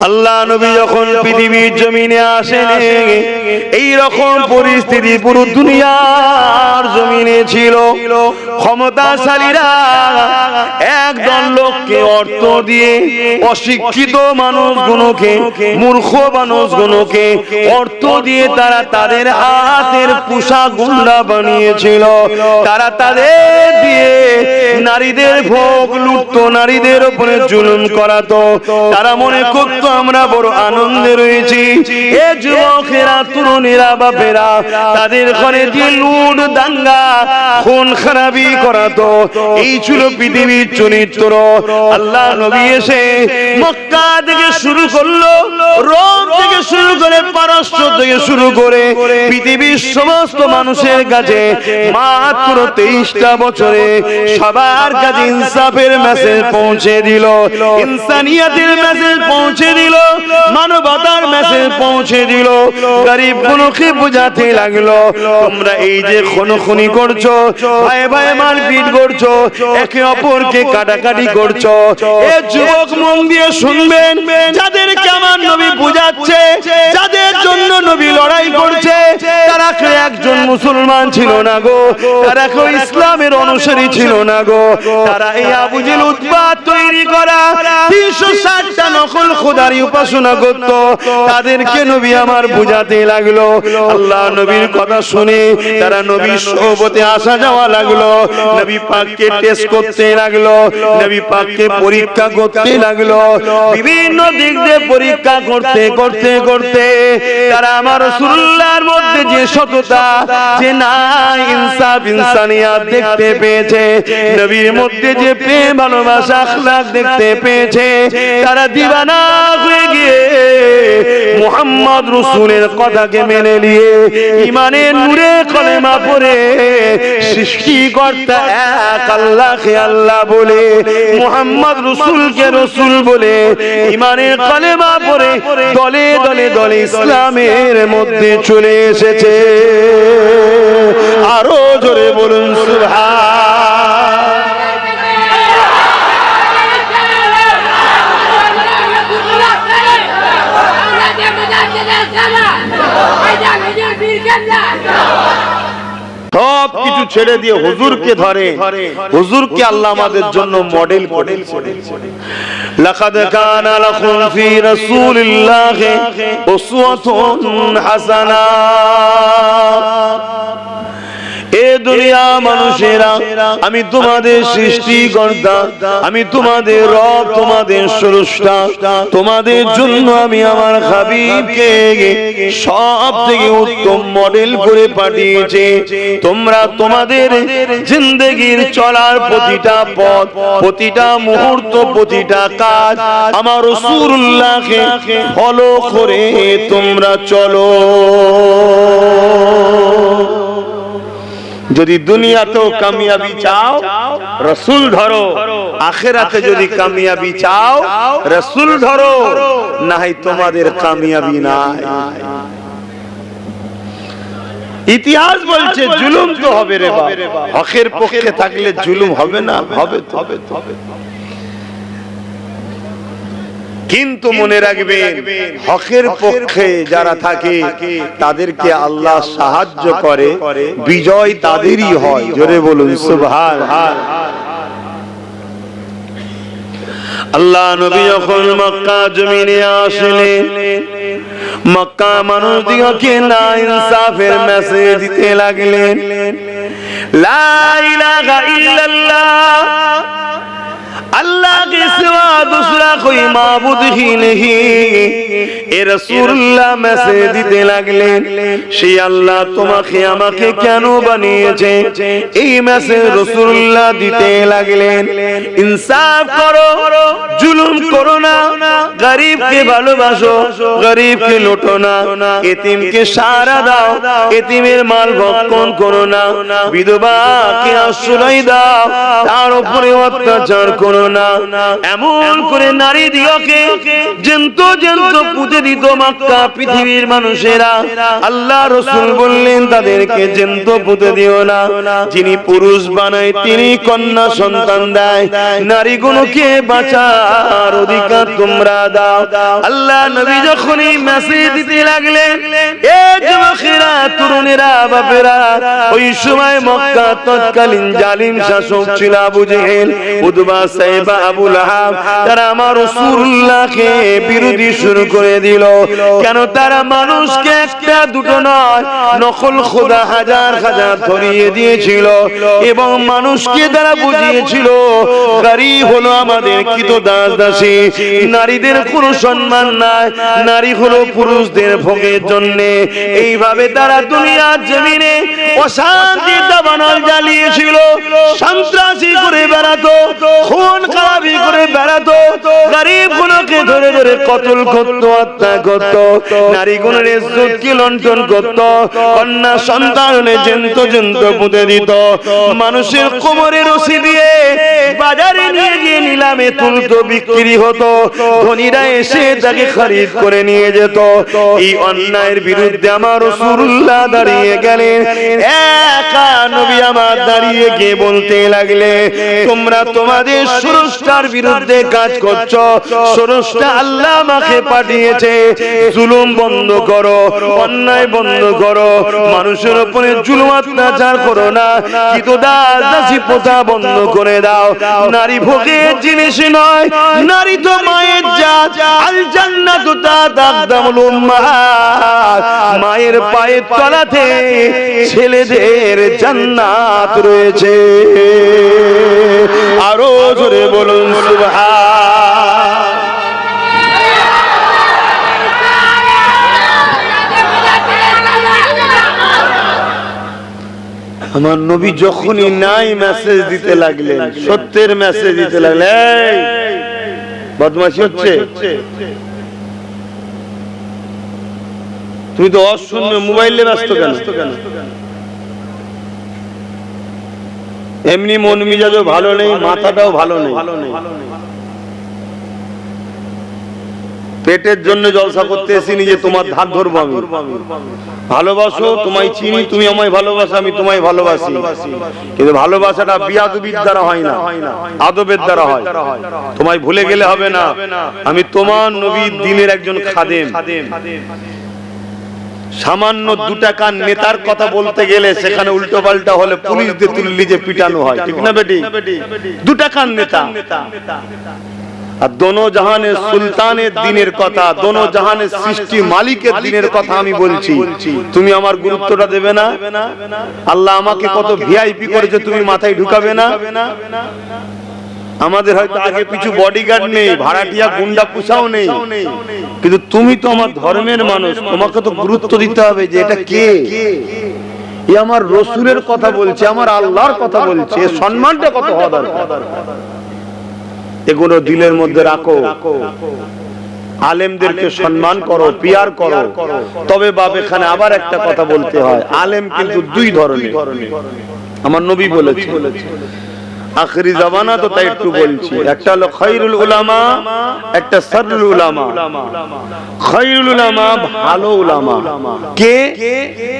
আল্লাহ নবী যখন পৃথিবীর জমিনে আসেন এই রকম পরিস্থিতি পুরো দুনিয়ার জমিনে ছিল। ক্ষমতাশালীরা একদল লোককে অর্থ দিয়ে অশিক্ষিত মানুষগুলোকে, মূর্খ মানুষগুলোকে অর্থ দিয়ে তারা তাদের হাতের পোশাক গুন্ডা বানিয়েছিল। তারা তাদের দিয়ে নারীদের ভোগ লুটতো, নারীদের উপরে জুলুম করাতো। তারা মনে করত আমরা বড় আনন্দে রয়েছি। এ যুবকেরা, তরুণীরা, বাপেরা তাদের ঘরে দিয়ে লুট, দাঙ্গা, খুন খারাপি করাতো। এই ছিল পৃথিবীর চরিত্র। আল্লাহ নবী এসে মক্কা থেকে শুরু করলো, রোম থেকে শুরু করে, পারস্য থেকে শুরু করে পৃথিবীর সমস্ত মানুষের কাছে মাত্র 23টা বছরে সবার কাছে ইনসাফের মেসেজ পৌঁছে দিল, ইনসানিয়াতের মেসেজ পৌঁছে দিল, মানবতার মেসেজ পৌঁছে দিল। গরিব গুলোকে বুঝাতে লাগলো, তোমরা এই যে খুনোখুনি করছো, ভাই ভাই মারপিট করছো, একে অপরকে কাটাকাটি করছো, এ যুবক মন দিয়ে শুনবেন, যাদেরকে আমার নবী বুঝাচ্ছে, যাদের জন্য নবী লড়াই করছে, তারা কেউ একজন মুসলমান ছিল না গো, তারা কেউ ইসলামের অনুসারী ছিল না গো। তারা এই আবু জেহেল, উতবা তৈরি করা 360টা নকল খোদারই উপাসনা করত। তাদেরকে নবী আমার বুঝাতে লাগলো। আল্লাহ নবীর কথা শুনে তারা নবীর সোহবতে আসা যাওয়া লাগলো, নবী পাককে টেস্ট করতে লাগলো, নবী পাককে পরীক্ষা করতে লাগলো। বিভিন্ন দিক দিয়ে পরীক্ষা করতে করতে করতে তারা আমার রাসূলুল্লাহর মধ্যে যে সততা, যে না ইনসাফ, ইনসানিয়াত দেখতে পেয়েছে, নবীর মধ্যে যে প্রেম, ভালোবাসা, আখলাক দেখতে পেয়েছে, তারা দিওয়ানা হয়ে গিয়ে মুহাম্মদ রাসূলের কথাকে মেনে নিয়ে ঈমানের নূরে কলেমা পড়ে সৃষ্টিকর্তা এক আল্লাহকে আল্লাহ বলে, মুহাম্মদ রাসূলকে রাসূল বলে ঈমানের কলেমা পড়ে দলে দলে দলে ইসলামের মধ্যে চলে এসেছে। আরো জোরে বলুন সুবহান। সব কিছু ছেড়ে দিয়ে হুজুরকে ধরে, হুজুরকে আল্লাহ আমাদের জন্য মডেল করেছে। লাকাদ কানা লাকুম ফি রাসূলিল্লাহি উসওয়াতুন হাসানা। এ দুনিয়া মানুষেরা, আমি তোমাদের সৃষ্টিকর্তা, আমি তোমাদের রব, তোমাদের স্রষ্টা, তোমাদের জন্য আমি আমার হাবিবকে সব থেকে উত্তম মডেল করে পাঠিয়েছি। তোমরা তোমাদের জিন্দেগির চলার প্রতিটা পথ, প্রতিটা মুহূর্ত, প্রতিটা কাজ আমার রাসূলুল্লাহকে ফলো করে তোমরা চলো। যদি দুনিয়াতেও কামিয়াবি চাও রাসূল ধরো, আখিরাতে যদি কামিয়াবি চাও রাসূল ধরো, নাই তোমাদের কামিয়াবি নাই। ইতিহাস বলছে জুলুম তো হবে রে বাবা, হকের পক্ষে থাকলে জুলুম হবে না? হবে তো। কিন্তু মনে রাখবেন, হকের পক্ষে যারা থাকে তাদেরকে আল্লাহ সাহায্য করে, বিজয় তাদেরই হয়। জোরে বলুন সুবহান। আল্লাহ নবী যখন মক্কা জমিনে আসলেন, মক্কা মানুষদিগকে না ইনসাফের মেসেজ দিতে লাগলেন। লা ইলাহা ইল্লাল্লাহ, अल्लाह के सिवा दूसरा कोई माबूद ही नहीं। ए रसूलुल्लाह मैसेज দিতে লাগলেন, সেই আল্লাহ তোমাকে আমাকে কেন বানিয়েছে, এই মেসেজ রাসূলুল্লাহ দিতে লাগলেন। ইনসাফ করো, জুলুম করো না, গরিবকে ভালোবাসো, গরিবকে লুটো না, এতিমকে সাহারা দাও, এতিমের মাল ভক্ষণ করো না, বিধবাকে আশ্রয় দাও, তার উপরে অত্যাচার করো হলো না। এমন করে নারী দিওকে জ্যান্ত জ্যান্ত পুঁতে দিত মক্কা পৃথিবীর মানুষেরা। আল্লাহ রাসূল বললেন তাদেরকে জ্যান্ত পুঁতে দিও না, যিনি পুরুষ বানায় তিনি কন্যা সন্তান দেয়, নারীগুলোকে বাঁচার অধিকার তোমরা দাও। আল্লাহ নবী যখনই মেসেজ দিতে লাগলেন, এ যুবকেরা, তরুণেরা, বাপেরা, ওই সময় মক্কা তৎকালীন জালিম শাসক ছিল আবু জেহেল, উতবা, সাইবা, আবু লাহাব, তারা আমার রাসূলুল্লাহকে বিরোধী শুরু করে দিল। কেন? তারা মানুষকে একটা দুটো নয়, নকল খোদা হাজার হাজার ধরিয়ে দিয়েছিল এবং মানুষকে তারা বুঝিয়েছিল নারী হলো আমাদের কৃতদাস দাসী, নারীদের কোনো সম্মান নাই, নারী হলো পুরুষদের ভোগের জন্য। এইভাবে তারা দুনিয়ার জমিনে অশান্তি দাবানল জ্বালিয়েছিল, সন্ত্রাসী করে বেড়াতো, খুন খারাপি করে বেড়াতো, গরিবগুলোকে ধরে ধরে কতল করত, হত্যা করত, নারীগুলোর ইজ্জতকে লণ্ঠন করত, কন্যা সন্তানে জ্যান্ত জ্যান্ত পুঁতে দিত, মানুষের কোমরে রশি দিয়ে বাজারে নিয়ে গিয়ে নিলামে তুলতো, বিক্রি হতো, ধনীরা এসে তাকে খরিদ করে নিয়ে যেত। এই অন্যায়ের বিরুদ্ধে আমার রাসূলুল্লাহ দাঁড়িয়ে গেলেন। একা নবী আমার দাঁড়িয়ে গিয়ে বলতে লাগলে, তোমরা তোমাদের স্রষ্টার বিরুদ্ধে কাজ করছো, স্রষ্টা আল্লাহ আমাকে পাঠিয়েছে, জুলুম বন্ধ করো, অন্যায় বন্ধ করো, মানুষের উপরে জুলুম অত্যাচার করো না, কৃতদাস দাসী প্রথা বন্ধ করে দাও। নারী ভোগের জিনিস নয়, নারী তো মায়ের জাত, আল জান্নাতু তা'তা'দামুল উম্মাহাত, মায়ের পায়ের তলাতে ছেলেদের জান্নাত রয়েছে। আরো জোরে বলুন সুবহান। আমার নবী যখনই নাই মেসেজ দিতে লাগলেন, সত্যের মেসেজ দিতে লাগলেন, বদমাশি হচ্ছে, তুমি তো অশূন্য মোবাইলে ব্যস্ত কেন? এমনি মন মিজাজও ভালো নেই, মাথাটাও ভালো নেই, পেটের জন্য জলসা করতে এসেছি যে তোমার ধার ধরবো আমি। ভালোবাসো, তোমায় চিনি, তুমি আমায় ভালোবাসো, আমি তোমায় ভালোবাসি, কিন্তু ভালোবাসাটা বিয়াদবির দ্বারা হয় না, আদবের দ্বারা হয়। তোমায় ভুলে গেলে হবে না, আমি তোমার নবীর দ্বীনের একজন খাদেম। সামান্য 2 টাকার নেতার কথা বলতে গেলে সেখানে উল্টো পাল্টা হলে পুলিশ দিয়ে তুললি যে পিটানো হয়, ঠিক না বেটি? 2 টাকার নেতা, আর দোনো জাহানের সুলতানের দ্বীনের কথা, দোনো জাহানের সৃষ্টি মালিকের দ্বীনের কথা আমি বলছি, তুমি আমার গুরুত্বটা দেবে না? আল্লাহ আমাকে কত ভিআইপি করেছে, তুমি মাথায় ঢুকাবে না? আমাদের হয়তো আগে পিছু বডিগার্ড নেই, ভাড়াটিয়া গুন্ডা পুষাও নেই, কিন্তু তুমি তো আমার ধর্মের মানুষ, তোমাকে তো গুরুত্ব দিতে হবে যে এটা কে, এ আমার রাসূলের কথা বলছে, আমার আল্লাহর কথা বলছে, সম্মানটা কত হওয়া দরকার। এগুলো দিলের মধ্যে রাখো, আলেমদেরকে সম্মান করো, পিয়ার করো। তবে বাপ এখানে আবার একটা কথা বলতে হয়, আলেম কিন্তু 2 ধরনের, আমার নবী বলেছে। আখেরি জামানা তো তাই একটু বলছি, একটা হলো খায়রুল উলামা, একটা শাররুল উলামা। খায়রুল উলামা ভালো উলামা কে?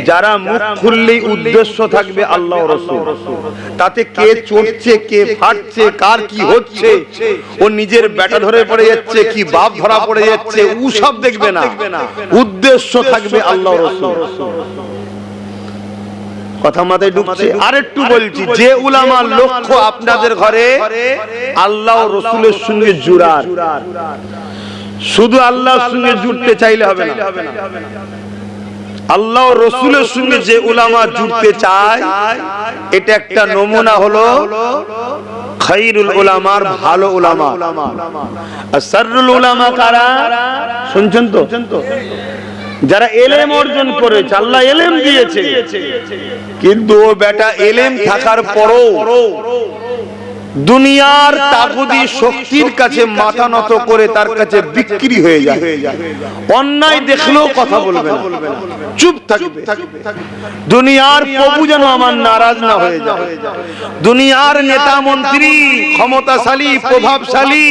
যারা মুখ খুললেই উদ্দেশ্য থাকবে আল্লাহ ও রাসূল, তাতে কে চড়ছে, কে ফাটছে, কার কি হচ্ছে, ও নিজের বেটা ধরে পড়ে যাচ্ছে কি বাপ ধরা পড়ে যাচ্ছে, ও সব দেখবে না, উদ্দেশ্য থাকবে আল্লাহ ও রাসূল। কথা মাথায় ঢুকছে? আরেকটু বলছি, যে উলামার লক্ষ্য আপনাদের ঘরে আল্লাহ ও রাসূলের সঙ্গে জুড়ার, শুধু আল্লাহর সঙ্গে জুড়তে চাইলে হবে না, আল্লাহ ও রাসূলের সঙ্গে যে উলামা জুড়তে চায়, এটা একটা নমুনা হলো খায়রুল উলামার ভালো উলামা। আর শাররুল উলামা কারা শুনছেন তো? যারা এলেম অর্জন করেছে, আল্লাহ এলেম দিয়েছে, কিন্তু ও বেটা এলেম থাকার পরও দুনিয়ার তাগুদি শক্তির কাছে মাথা নত করে তার কাছে বিক্রি হয়ে যায়। অন্যায় দেখলেও কথা বলবে না, চুপ থাকবে। দুনিয়ার প্রভু যেন আমার নারাজ না হয়ে যায়, দুনিয়ার নেতা মন্ত্রী ক্ষমতাশালী প্রভাবশালী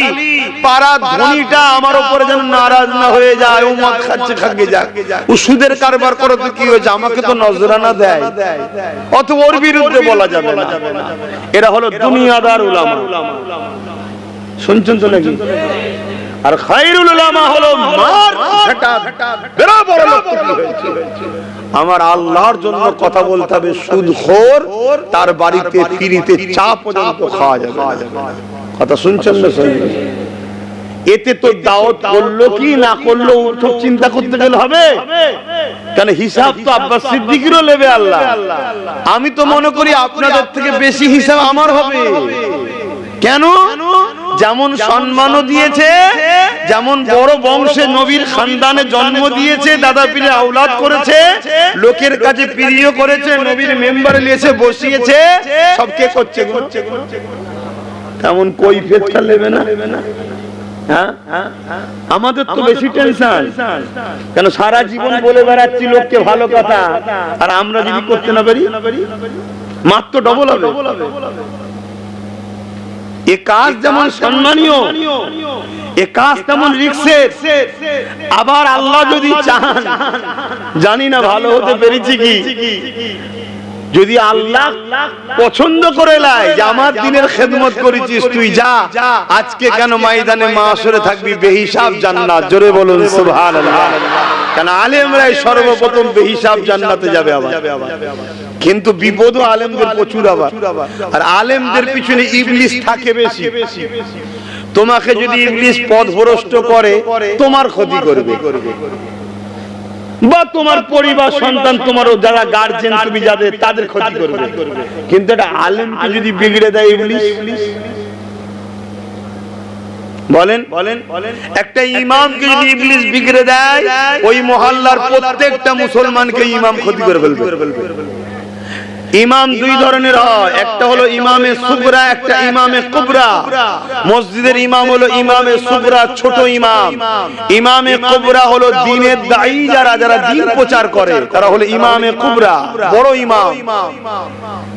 পাড়া ধনীটা আমার উপরে যেন নারাজ না হয়ে যায়। ও মদ খাচ্ছে, খাগে যাক, ও সুদের কারবার করে তো কি হয়েছে, আমাকে তো নজরানা দেয়, অত ওর বিরুদ্ধে বলা যাবে না। এরা হলো দুনিয়াদার উলামা, শুনছেন তো নাকি? আর খায়রুল উলামা হলো মার ফেটা বেরা বড় লোক হয়েছে। আমার আল্লাহর জন্য কথা বলতে হবে, সুদখোর তার বাড়িতে ফিরিতে চা পর্যন্ত খাওয়া যাবে। কথা শুনছেন না? এতে তো দাওয়াত করলো কি না করলো সব চিন্তা করতে গেলে হবে কেন? হিসাব তো আব্বাস সিদ্দিকীরও নেবে আল্লাহ। আমি তো মনে করি আপনাদের থেকে বেশি হিসাব আমার হবে। কেন? যেমন সম্মানও দিয়েছে, যেমন বড় বংশে নবীর খানদানে জন্ম দিয়েছে, দাদা পীরে আওলাদ করেছে, লোকের কাছে প্রিয় করেছে, নবীর মেম্বারে নিয়েছে বসিয়েছে, সব কে করছে? তেমন কই ফেরটা নেবে না? আমাদের তো বেশি টেনশন কেন? সারা জীবন বলে বেড়াচ্ছি লোককে ভালো কথা, আর আমরা যদি করতে না পারি মাত্র ডবল হবে। এ কাজ যেমন সম্মানীয়, এ কাজ তেমন রিস্কের। আবার আল্লাহ যদি চান, জানি না ভালো হতে পেরেছি কি, যদি আল্লাহ পছন্দ করে লাই যে আমার দিনের খেদমত করেছিস তুই, যা আজকে কেন ময়দানে মাশরে থাকবি বেহিসাব জান্নাত। জোরে বলুন সুবহানাল্লাহ। কেন আলেমরাই সর্বপ্রথম বেহিসাব জান্নাতে যাবে। আবার কিন্তু বিপদও আলেমদের প্রচুর। আবার আর আলেমদের পিছনে ইবলিস থাকে বেশি। তোমাকে যদি ইবলিস পথভ্রষ্ট করে তোমার ক্ষতি করবে, বা তোমার পরিবার সন্তান, তোমারও যারা গার্জেন তুমি যাদের, তাদের ক্ষতি করবে। কিন্তু এটা আলেমকে যদি বিগড়ে দেয় ইবলিস, বলেন একটা ইমামকে যদি ইবলিস বিগড়ে দেয়, ওই মহল্লার প্রত্যেকটা মুসলমানকে ইমাম ক্ষতি করে ফেলবে। ইমাম দুই ধরনের হয়, একটা হলো ইমামে সুগরা, একটা ইমামে কুবরা। মসজিদের ইমাম হলো ইমামে সুগরা, ছোট ইমাম। ইমামে কুবরা হলো দ্বীনের দায়ী, যারা যারা দ্বীন প্রচার করে তারা হলো ইমামে কুবরা, বড় ইমাম।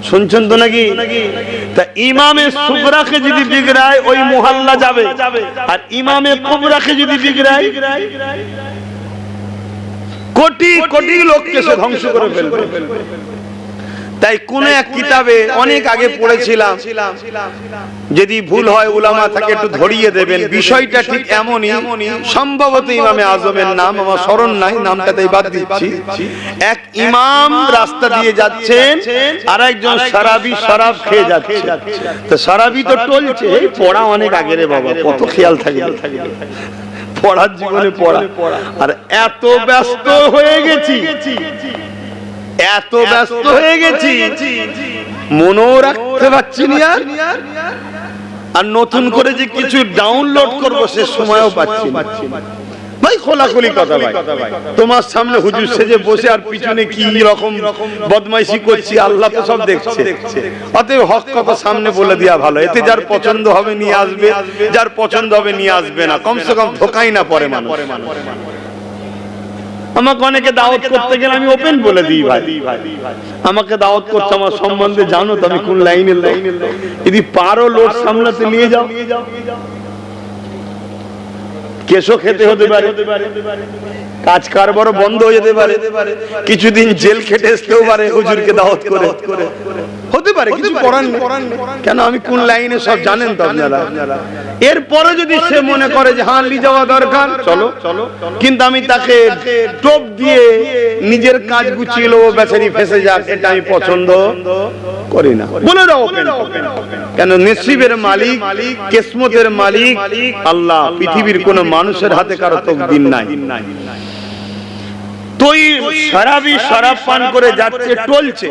শুনছেন তো নাকি? তা ইমামে সুগরাকে যদি বিগড়ায় ওই মুহাল্লা যাবে, আর ইমামে কুবরাকে যদি বিগড়ায় কোটি কোটি লোককে সে ধ্বংস করে ফেলবে। তাই কোন এক কিতাবে অনেক আগে পড়েছিলাম, যদি ভুল হয় উলামা থাকে একটু ধরিয়ে দেবেন। বিষয়টা ঠিক এমনই, সম্ভবত ইমামে আজমের নাম আমার স্মরণ নাই, নামটা তাই বাদ দিচ্ছি। এক ইমাম রাস্তা দিয়ে যাচ্ছেন, আর একজন শরাবি শরাব খেয়ে যাচ্ছে। তো শরাবি তো টলছে, এই পড়া অনেক আগে রে বাবা, কত খেয়াল থাকে পড়ার জীবনে পড়া। আর এত ব্যস্ত হয়ে গেছি, এত ব্যস্ত হয়ে গেছি, মনেও রাখতে পারছি না। আর নতুন করে যে কিছু ডাউনলোড করবো সে সময়ও পাচ্ছি না। ভাই খোলাখুলি কথা ভাই, তোমার সামনে হুজুর সেজে বসে আর পিছনে কি রকম বদমাইশি করছি আল্লাহ তো সব দেখছে। অতএব হক কথা সামনে বলে দেওয়া ভালো। এতে যার পছন্দ হবে নিয়ে আসবে, যার পছন্দ হবে নিয়ে আসবে না, কমসে কম ধোকাই না পড়ে মানুষ। আমাকে অনেকে দাওয়াত করতে গেলে আমি ওপেন বলে দিই, ভাই আমাকে দাওয়াত করতে আমার সম্বন্ধে জানো তো, আমি কোন লাইনের লোক, যদি পারো লোড সামলাতে নিয়ে যাও। কেসও খেতে হতে পারে, কাজ কারবারও বন্ধ হয়ে যেতে পারে, কিছুদিন জেল খেটে আসতেও পারে হুজুরকে দাওয়াত করে, হতে পারে, কিছু করার নেই। কেন আমি কোন লাইনে সব জানেন তো আপনারা। এরপরে যদি সে মনে করে যে হ্যাঁ নিয়ে যাওয়া দরকার, চলো, কিন্তু আমি তাকে টোপ দিয়ে নিজের কাজ গুছিয়ে নেবো, বেচারি ফেসে যাক, এটা আমি পছন্দ করি না। বলে দাও কেন? নসিবের মালিক, কিসমতের মালিক আল্লাহ, পৃথিবীর কোন মানুষের হাতে কারো তকদির নাই। তুই শরাবি শরাব পান করে যাচ্ছে, টলছে,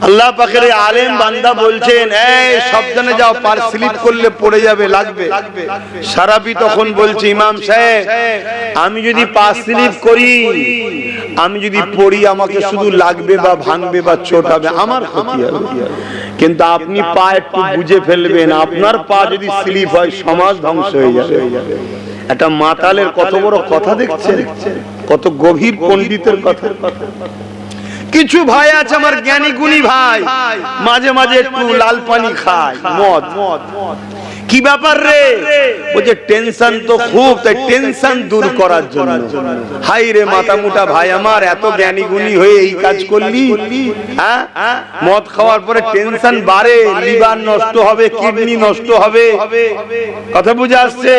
আল্লাহ পাকের আলেম বান্দা বলছেন, এই সাবধানে যাও, পার স্লিপ করলে পড়ে যাবে, লাগবে। সারাবি তখন বলছে, ইমাম সাহেব আমি যদি পা স্লিপ করি, আমি যদি পড়ি, আমাকে শুধু লাগবে বা ভাঙবে বা চোট হবে, আমার ক্ষতি হবে। কিন্তু আপনি পা একটু বুঝে ফেলবেন, আপনার পা যদি স্লিপ হয় সমাজ ধ্বংস হয়ে যাবে। একটা মাতালের কত বড় কথা দেখছেন, কত গভীর পণ্ডিতের কথা। কিছু ভাই আছে আমার জ্ঞানী গুণী ভাই, মাঝে মাঝে একটু লাল পানি খায়, মদ। কি ব্যাপার রে? বলছে টেনশন তো খুব, তাই টেনশন দূর করার জন্য। হাই রে মাথা মোটা ভাই আমার, এত জ্ঞানী গুণী হয়ে এই কাজ করলি? হ্যাঁ, মদ খাওয়ার পরে টেনশন বাড়ে, লিভার নষ্ট হবে, কিডনি নষ্ট হবে, কথা বুঝে আসছে?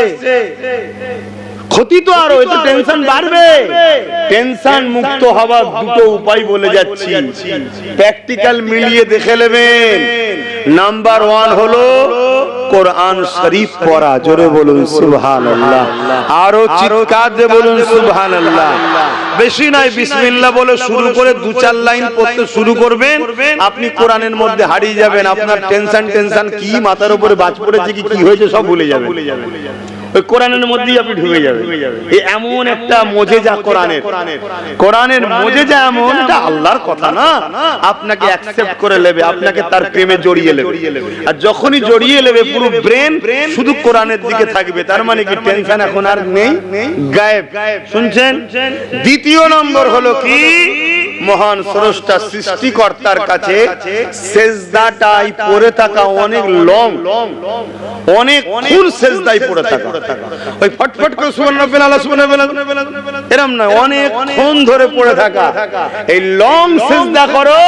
ক্ষতি তো আরো, এতে টেনশন বাড়বে। টেনশন মুক্ত হওয়ার দুটো উপায় বলে যাচ্ছি, প্র্যাকটিক্যাল মিলিয়ে দেখে নেবেন। নাম্বার 1 হলো কোরআন শরীফ পড়া। জোরে বলুন সুবহানাল্লাহ, আরো চিৎকার দিয়ে বলুন সুবহানাল্লাহ। বেশি নাই, বিসমিল্লাহ বলে শুরু করে 2-4 লাইন পড়তে শুরু করবেন, আপনি কোরআনের মধ্যে হারিয়ে যাবেন। আপনার টেনশন কি, মাথার উপরে বাজ পড়েছে কি হয়েছে সব ভুলে যাবেন। ওই কোরআনের মধ্যেই আপনি ঢুকে যাবেন। এই এমন একটা মুজিজা কোরআনের মুজিজা, এমন এটা আল্লাহর কথা না, আপনাকে অ্যাকসেপ্ট করে নেবে, আপনাকে তার প্রেমে জড়িয়ে নেবে। আর যখনই জড়িয়ে নেবে পুরো ব্রেন শুধু কোরআনের দিকে থাকবে। তার মানে কি টেনশন এখন আর নেই, গায়েব। শুনছেন? দ্বিতীয় নম্বর হলো কি, মহান স্রষ্টা সৃষ্টিকর্তার কাছে সেজদাটাই পড়ে থাকা অনেক লং, অনেক ক্ষণ সেজদায় পড়ে থাকা। ওই ফটফট করে সুবহানাল্লাহ সুবহানাল্লাহ এরকম না, অনেক ক্ষণ ধরে পড়ে থাকা। এই লং সেজদা করো,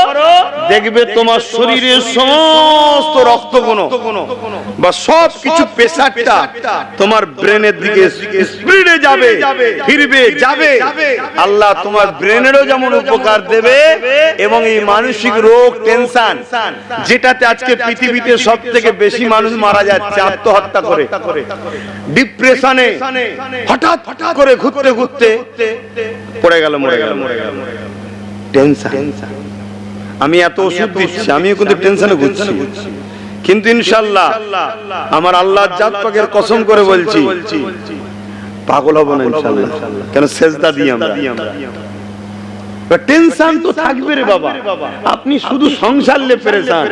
দেখবে তোমার শরীরের সমস্ত রক্তগুলো বা সব কিছু প্রেসারটা তোমার ব্রেনের দিকে স্পিডে যাবে, ফিরবে, যাবে। আল্লাহ তোমার ব্রেনেরও যেমন উপকার দেবে, এবং এই মানসিক রোগ, টেনশন, যেটাতে আজকে পৃথিবীতে সবথেকে বেশি মানুষ মারা যাচ্ছে আত্মহত্যা করে, ডিপ্রেশনে, হঠাৎ করে ঘুরতে ঘুরতে পড়ে গেল, মরে গেল, টেনশন। আমি এত ওষুধ দিচ্ছি, আমিও কিন্তু টেনশনে ঘুরছি, কিন্তু ইনশাআল্লাহ আমার আল্লাহর জাত পাকের কসম করে বলছি পাগল হব না ইনশাআল্লাহ। কেন? সেজদা দিই আমরা। টেনশন তো থাকবে রে বাবা, আপনি শুধু সংসার লে পেরেশান,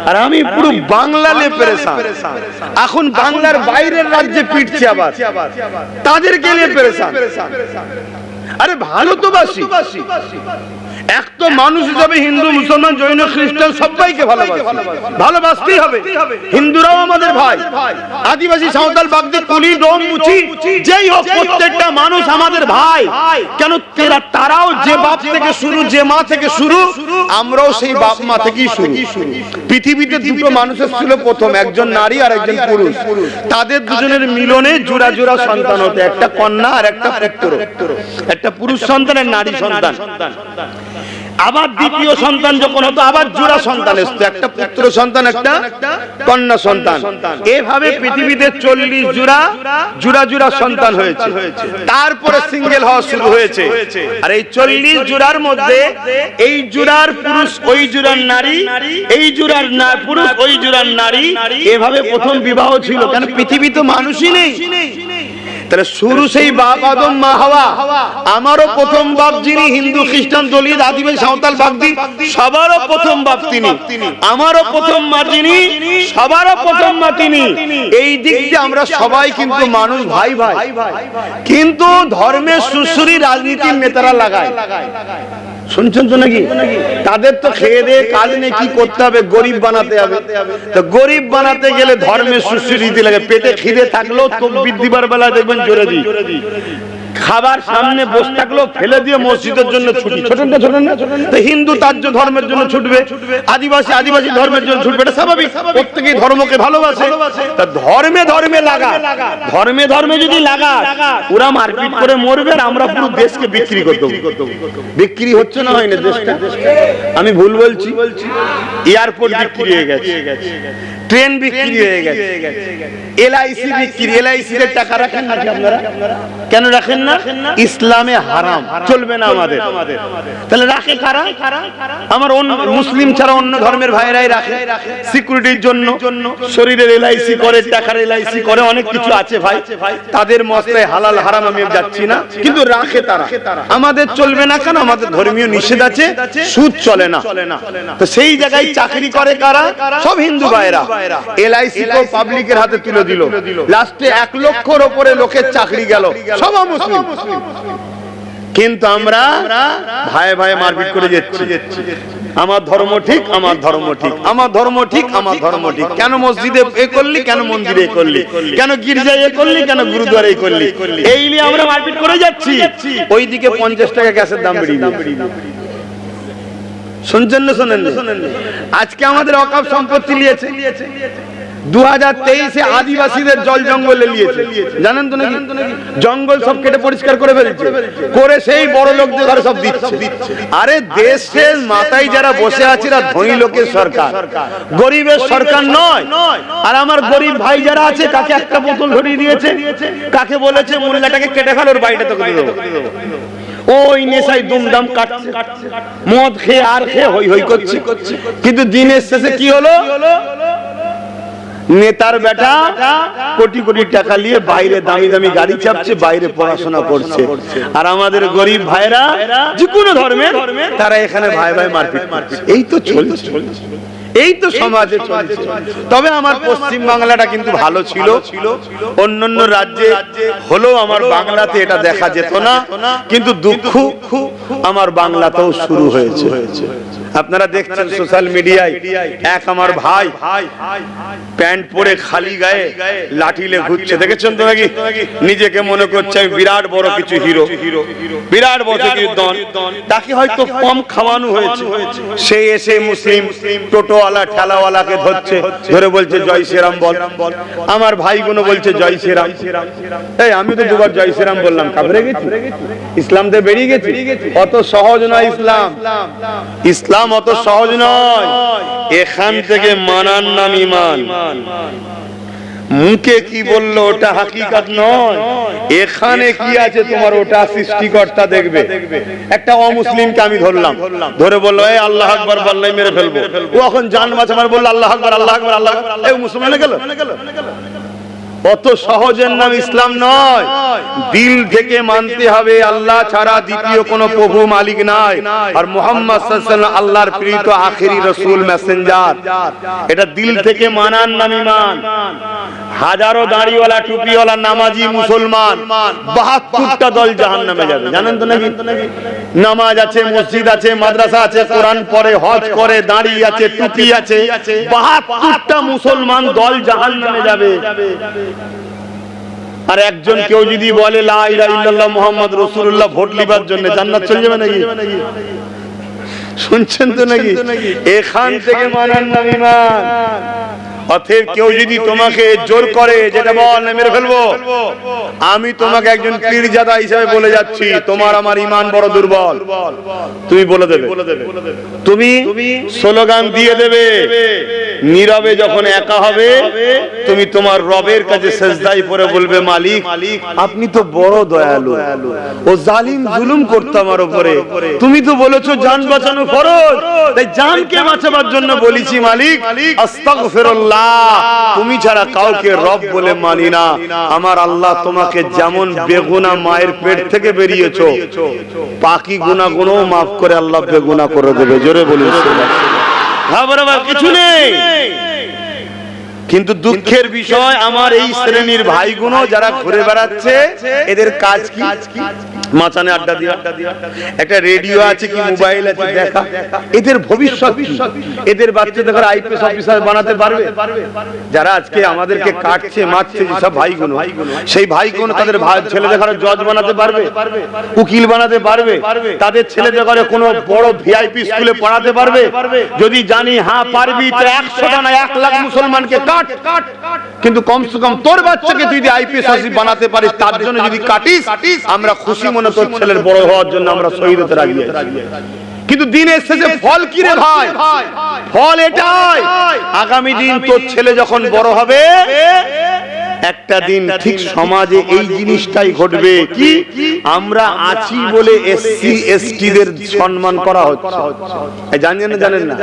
আর আমি পুরো বাংলা লে পেরেশান। এখন বাংলার বাইরের রাজ্যে পিটছে, আবার তাদেরকে নিয়ে পেরেশান। আরে ভালো তো বাসি, এক তো মানুষ হিসাবে হিন্দু, মুসলমান, জৈন, খ্রিস্টান সবাইকে ভালোবাসতেই হবে। হিন্দুরাও আমাদের ভাই, আদিবাসী, সাঁওতাল, বাগদি, কুলি, ডোম, মুচি, যেই হোক প্রত্যেকটা মানুষ আমাদের ভাই। কেন? তারাও যে বাপ থেকে শুরু, যে মা থেকে শুরু, আমরাও সেই বাপ মা থেকেই শুরু। পৃথিবীতে দুটো মানুষের ছিল প্রথম, একজন নারী আর একজন পুরুষ। তাদের দুজনের মিলনে জোড়া জোড়া সন্তান হতো, একটা কন্যা আর একটা পুত্র, একটা পুরুষ সন্তান আর নারী সন্তান। আবার দ্বিতীয় সন্তান যখন হতো, আবার জোড়া সন্তান আসতো, একটা পুত্র সন্তান, একটা কন্যা সন্তান। এভাবে পৃথিবীতে 40 জোড়া সন্তান হয়েছে। তারপরে সিঙ্গেল হওয়া শুরু হয়েছে। আর এই 40 জোড়ার মধ্যে এই জোড়ার পুরুষ, ওই জোড়ার নারী, এই জোড়ার পুরুষ, ওই জোড়ার নারী, এভাবে প্রথম বিবাহ ছিল। কেন? পৃথিবীতে মানুষই নেই। তাহলে শুরু সেই বাপ আদম, মা হাওয়া। আমারও প্রথম বাপ যিনি, হিন্দু, খ্রিস্টান, দলিত, আদিবাসী, সাঁওতাল, বাগদি, সবারও প্রথম বাপ তিনি। আমারও প্রথম মা যিনি, সবারও প্রথম মা তিনি। এই দিক দিয়ে আমরা সবাই কিন্তু মানুষ, ভাই ভাই। কিন্তু ধর্মের সুসুরি রাজনীতির নেতারা লাগায়, শুনছেন তো নাকি? তাদের তো খেয়ে দিয়ে কাজ নেই, কি করতে হবে? গরিব বানাতে হবে। তো গরিব বানাতে গেলে ধর্মের সুসুরি রীতি লাগে। পেটে খিদে থাকলেও তকবীর দিবার বেলা দেখবেন জোরে দি, খাবার সামনে বসে থাকলেও ফেলে দিয়ে মসজিদের জন্য ছুটি। ছোটেন না? তো হিন্দু তার ধর্মের জন্য ছুটবে, আদিবাসী ধর্মের জন্য ছুটবে, এটা স্বাভাবিক। প্রত্যেকেই ধর্মকে ভালোবাসে। তা ধর্মে লাগা, ধর্মে যদি লাগা, ওরা মারপিট করে মরবে, আর আমরা পুরো দেশকে বিক্রি করে দেব। বিক্রি হচ্ছে না, হয় না দেশটা? আমি ভুল বলছি? এয়ারপোর্ট বিক্রি হয়ে গেছে, ট্রেন বিক্রি হয়ে গেছে, এলআইসি বিক্রি, এলআইসি এর টাকা রাখেন নাকি আপনারা? কেন রাখেন না? ইসলামে হারাম, চলবে না আমাদের। তাহলে রাখে কারা? আমার মুসলিম ছাড়া অন্য ধর্মের ভাইরাই রাখে সিকিউরিটির জন্য, শরীরের এলআইসি করে, টাকার এলআইসি করে, অনেক কিছু আছে ভাই। তাদের মসলায় হালাল হারাম আমি যাচ্ছি না, কিন্তু রাখে তারা। আমাদের চলবে না কেন? আমাদের ধর্মীয় নিষেধ আছে, সুদ চলে না। তো সেই জায়গায় চাকরি করে কারা? সব হিন্দু ভাইরা। এলআইসি তো পাবলিকের হাতে তুলে দিল, লাস্টে 1 লক্ষর উপরে লোকের চাকরি গেল, সব মুসলিম। কিন্তু আমরা ভাই ভাই মারপিট করে যাচ্ছি, আমার ধর্ম ঠিক, আমার ধর্ম ঠিক, আমার ধর্ম ঠিক, আমার ধর্ম ঠিক। কেন মসজিদে এ করলি, কেন মন্দিরে এ করলি, কেন গির্জায় এ করলি, কেন গুরুদ্বারে এ করলি, এই নিয়ে আমরা মারপিট করে যাচ্ছি। ওইদিকে 50 টাকা গ্যাসের দাম বেরিয়ে যাচ্ছে। শুনছেন না? শোনেন। আজকে আমাদের অকাপ সম্পত্তি নিয়েছে, 2023-এ আদিবাসীদের জল জঙ্গলে নিয়েছে, জানেন তো নাকি? জঙ্গল সব কেটে পরিষ্কার করে ফেলছে, করে সেই বড় লোকদের ঘরে সব দিচ্ছে। আরে দেশের মাথায় যারা বসে আছে এরা ধনী লোকের সরকার, গরিবের সরকার নয়। আর আমার গরিব ভাই যারা আছে, কাকে একটা বোতল ধরিয়ে দিয়েছে, কাকে বলেছে মহিলাটাকে কেটে ফেল, ওর বাড়িটা তোকে দেবো। ওই নেশায় দুমদাম কাটছে, মদ খেয়ে আর খেয়ে হই হই করছে। কিন্তু দিনের শেষে কি হলো? নেতার বেটা কোটি কোটি টাকা নিয়ে বাইরে দামি দামি গাড়ি চাপছে, বাইরে পড়াশোনা করছে। আর আমাদের গরিব ভাইরা যে কোনো ধর্মের, তারা এখানে ভাই ভাই মারপিট মারছে। এই তো চলছে, এই তো সমাজে চলছে। তবে আমার পশ্চিম বাংলাটা কিন্তু ভালো ছিল, অন্যান্য রাজ্যে হলেও আমার বাংলাতে এটা দেখা যেত না। কিন্তু দুঃখ আমার বাংলাতেও শুরু হয়েছে। আপনারা দেখছেন সোশ্যাল মিডিয়ায়, এক আমার ভাই প্যান্ট পরে খালি গায়ে লাঠিলে ঘুরছে, দেখেছেন তো নাকি? নিজেকে মনে করছে আমি বিরাট বড় কিছু হিরো, বিরাট বড় কিছু দন। তাকে হয়তো কম খাওয়ানো হয়েছে, সে এসে মুসলিম টোটোওয়ালা ঠেলাওয়ালাকে ধরছে, ধরে বলছে জয় শ্রীরাম বল। আমার ভাইগুলো বলছে জয় শ্রীরাম। এই আমি তো দুবার জয় শ্রীরাম বললাম, কাবরে গেছি, ইসলাম থেকে বেরিয়ে গেছি। অত সহজ নয় ইসলাম, ইসলাম অত সহজ নয়। এখান থেকে মানার নাম ঈমান। মুখে কি বললো ওটা হাকিকাত নয়, এখানে কি আছে তোমার ওটা সৃষ্টিকর্তা দেখবে। একটা অমুসলিমকে আমি ধরলাম, ধরে বললো এই আল্লাহ আকবার বললেই মেরে ফেলবো। ও এখন জান বাঁচাবার বললো আল্লাহ আকবার, আল্লাহ আকবার, আল্লাহ আকবার। এই মুসলমান গেল। অত সহজের নাম ইসলাম নয়। দিল থেকে মানতে হবে আল্লাহ ছাড়া দ্বিতীয় কোনো প্রভু মালিক নাই, আর মুহাম্মদ সাল্লাল্লাহু আলাইহি ওয়াসাল্লাম আল্লাহর প্রেরিত আখেরি রাসূল মেসেঞ্জার। এটা দিল থেকে মানার নাম ঈমান। হাজারো দাড়িওয়ালা টুপিওয়ালা নামাজি মুসলমান 72টা দল জাহান্নামে যাবে, জানেন তো নাকি? নামাজ আছে, মসজিদ আছে, মাদ্রাসা আছে, কোরআন পড়ে, হজ করে, দাড়ি আছে, টুপি আছে, 72টা মুসলমান দল জাহান্নামে যাবে। আর একজন কেউ যদি বলে লা ইলাহা ইল্লাল্লাহ মুহাম্মদ রাসূলুল্লাহ ভোট লিবার জন্য, জান্নাত চলে যাবে নাকি? শুনছেন তো নাকি? এখান থেকে মানার নাম ঈমান। অতএব কেউ যদি তোমাকে জোর করে যেটা বল না মেরে ফেলবো, আমি তোমাকে একজন পীরজাদা হিসেবে বলে যাচ্ছি, তোমার আমার ঈমান বড় দুর্বল। তুমি বলে দেবে, তুমি স্লোগান দিয়ে দেবে, নীরবে যখন একা হবে তুমি তোমার রবের কাছে সেজদায় পড়ে বলবে মালিক আপনি তো বড় দয়ালু, ও জালিম জুলুম করতো আমার উপরে, তুমি তো বলেছো জান বাঁচানো ফরজ, তাই জানকে বাঁচাবার জন্য বলেছি মালিক আস্তাগফিরুল্লাহ, তুমি ছাড়া কাউকে রব বলে মানি না। আমার আল্লাহ তোমাকে যেমন বেগুনা মায়ের পেট থেকে বেরিয়েছো, বাকি গুনাহগুলো মাফ করে আল্লাহ বেগুনা করে দেবে। জোরে বলুন ঘাবড়াবার কিছু নেই। কিন্তু দুঃখের বিষয় আমার এই শ্রেণীর ভাইগুলো যারা ঘুরে বেড়াচ্ছে, এদের কাজ কি? মাচানে আড্ডা দিয়া, একটা রেডিও আছে কি মোবাইল আছে দেখা। এদের ভবিষ্যৎ কি? এদের বাচ্চাদের আইপিএস অফিসার বানাতে পারবে? যারা আজকে আমাদেরকে কাটছে মারছে সব ভাইগুলো, সেই ভাইগুলো তাদের ছেলেদের ঘরে জজ বানাতে পারবে, উকিল বানাতে পারবে, তাদের ছেলেদের ঘরে কোনো বড় ভিআইপি স্কুলে পড়াতে পারবে? যদি জানি হ্যাঁ পারবি, তো 100টা না 1 লাখ মুসলমানকে কাট। কিন্তু কমসে কম তোর বাচ্চাকে তুই যদি আইপিএস অফিসার বানাতে পারিস, তার জন্য যদি কাটিস, আমরা খুশি মনে তোর ছেলের বড় হওয়ার জন্য আমরা শহীদ হতে রাজি আছি। কিন্তু দিনের শেষে ফল কি রে ভাই? ফল এটাই, আগামী দিন তোর ছেলে যখন বড় হবে একটা দিন ঠিক সমাজে এই জিনিসটাই ঘটবে, কি আমরা আছি বলে এসসি এসটি দের সম্মান করা হচ্ছে। জানেন না? জানেন না?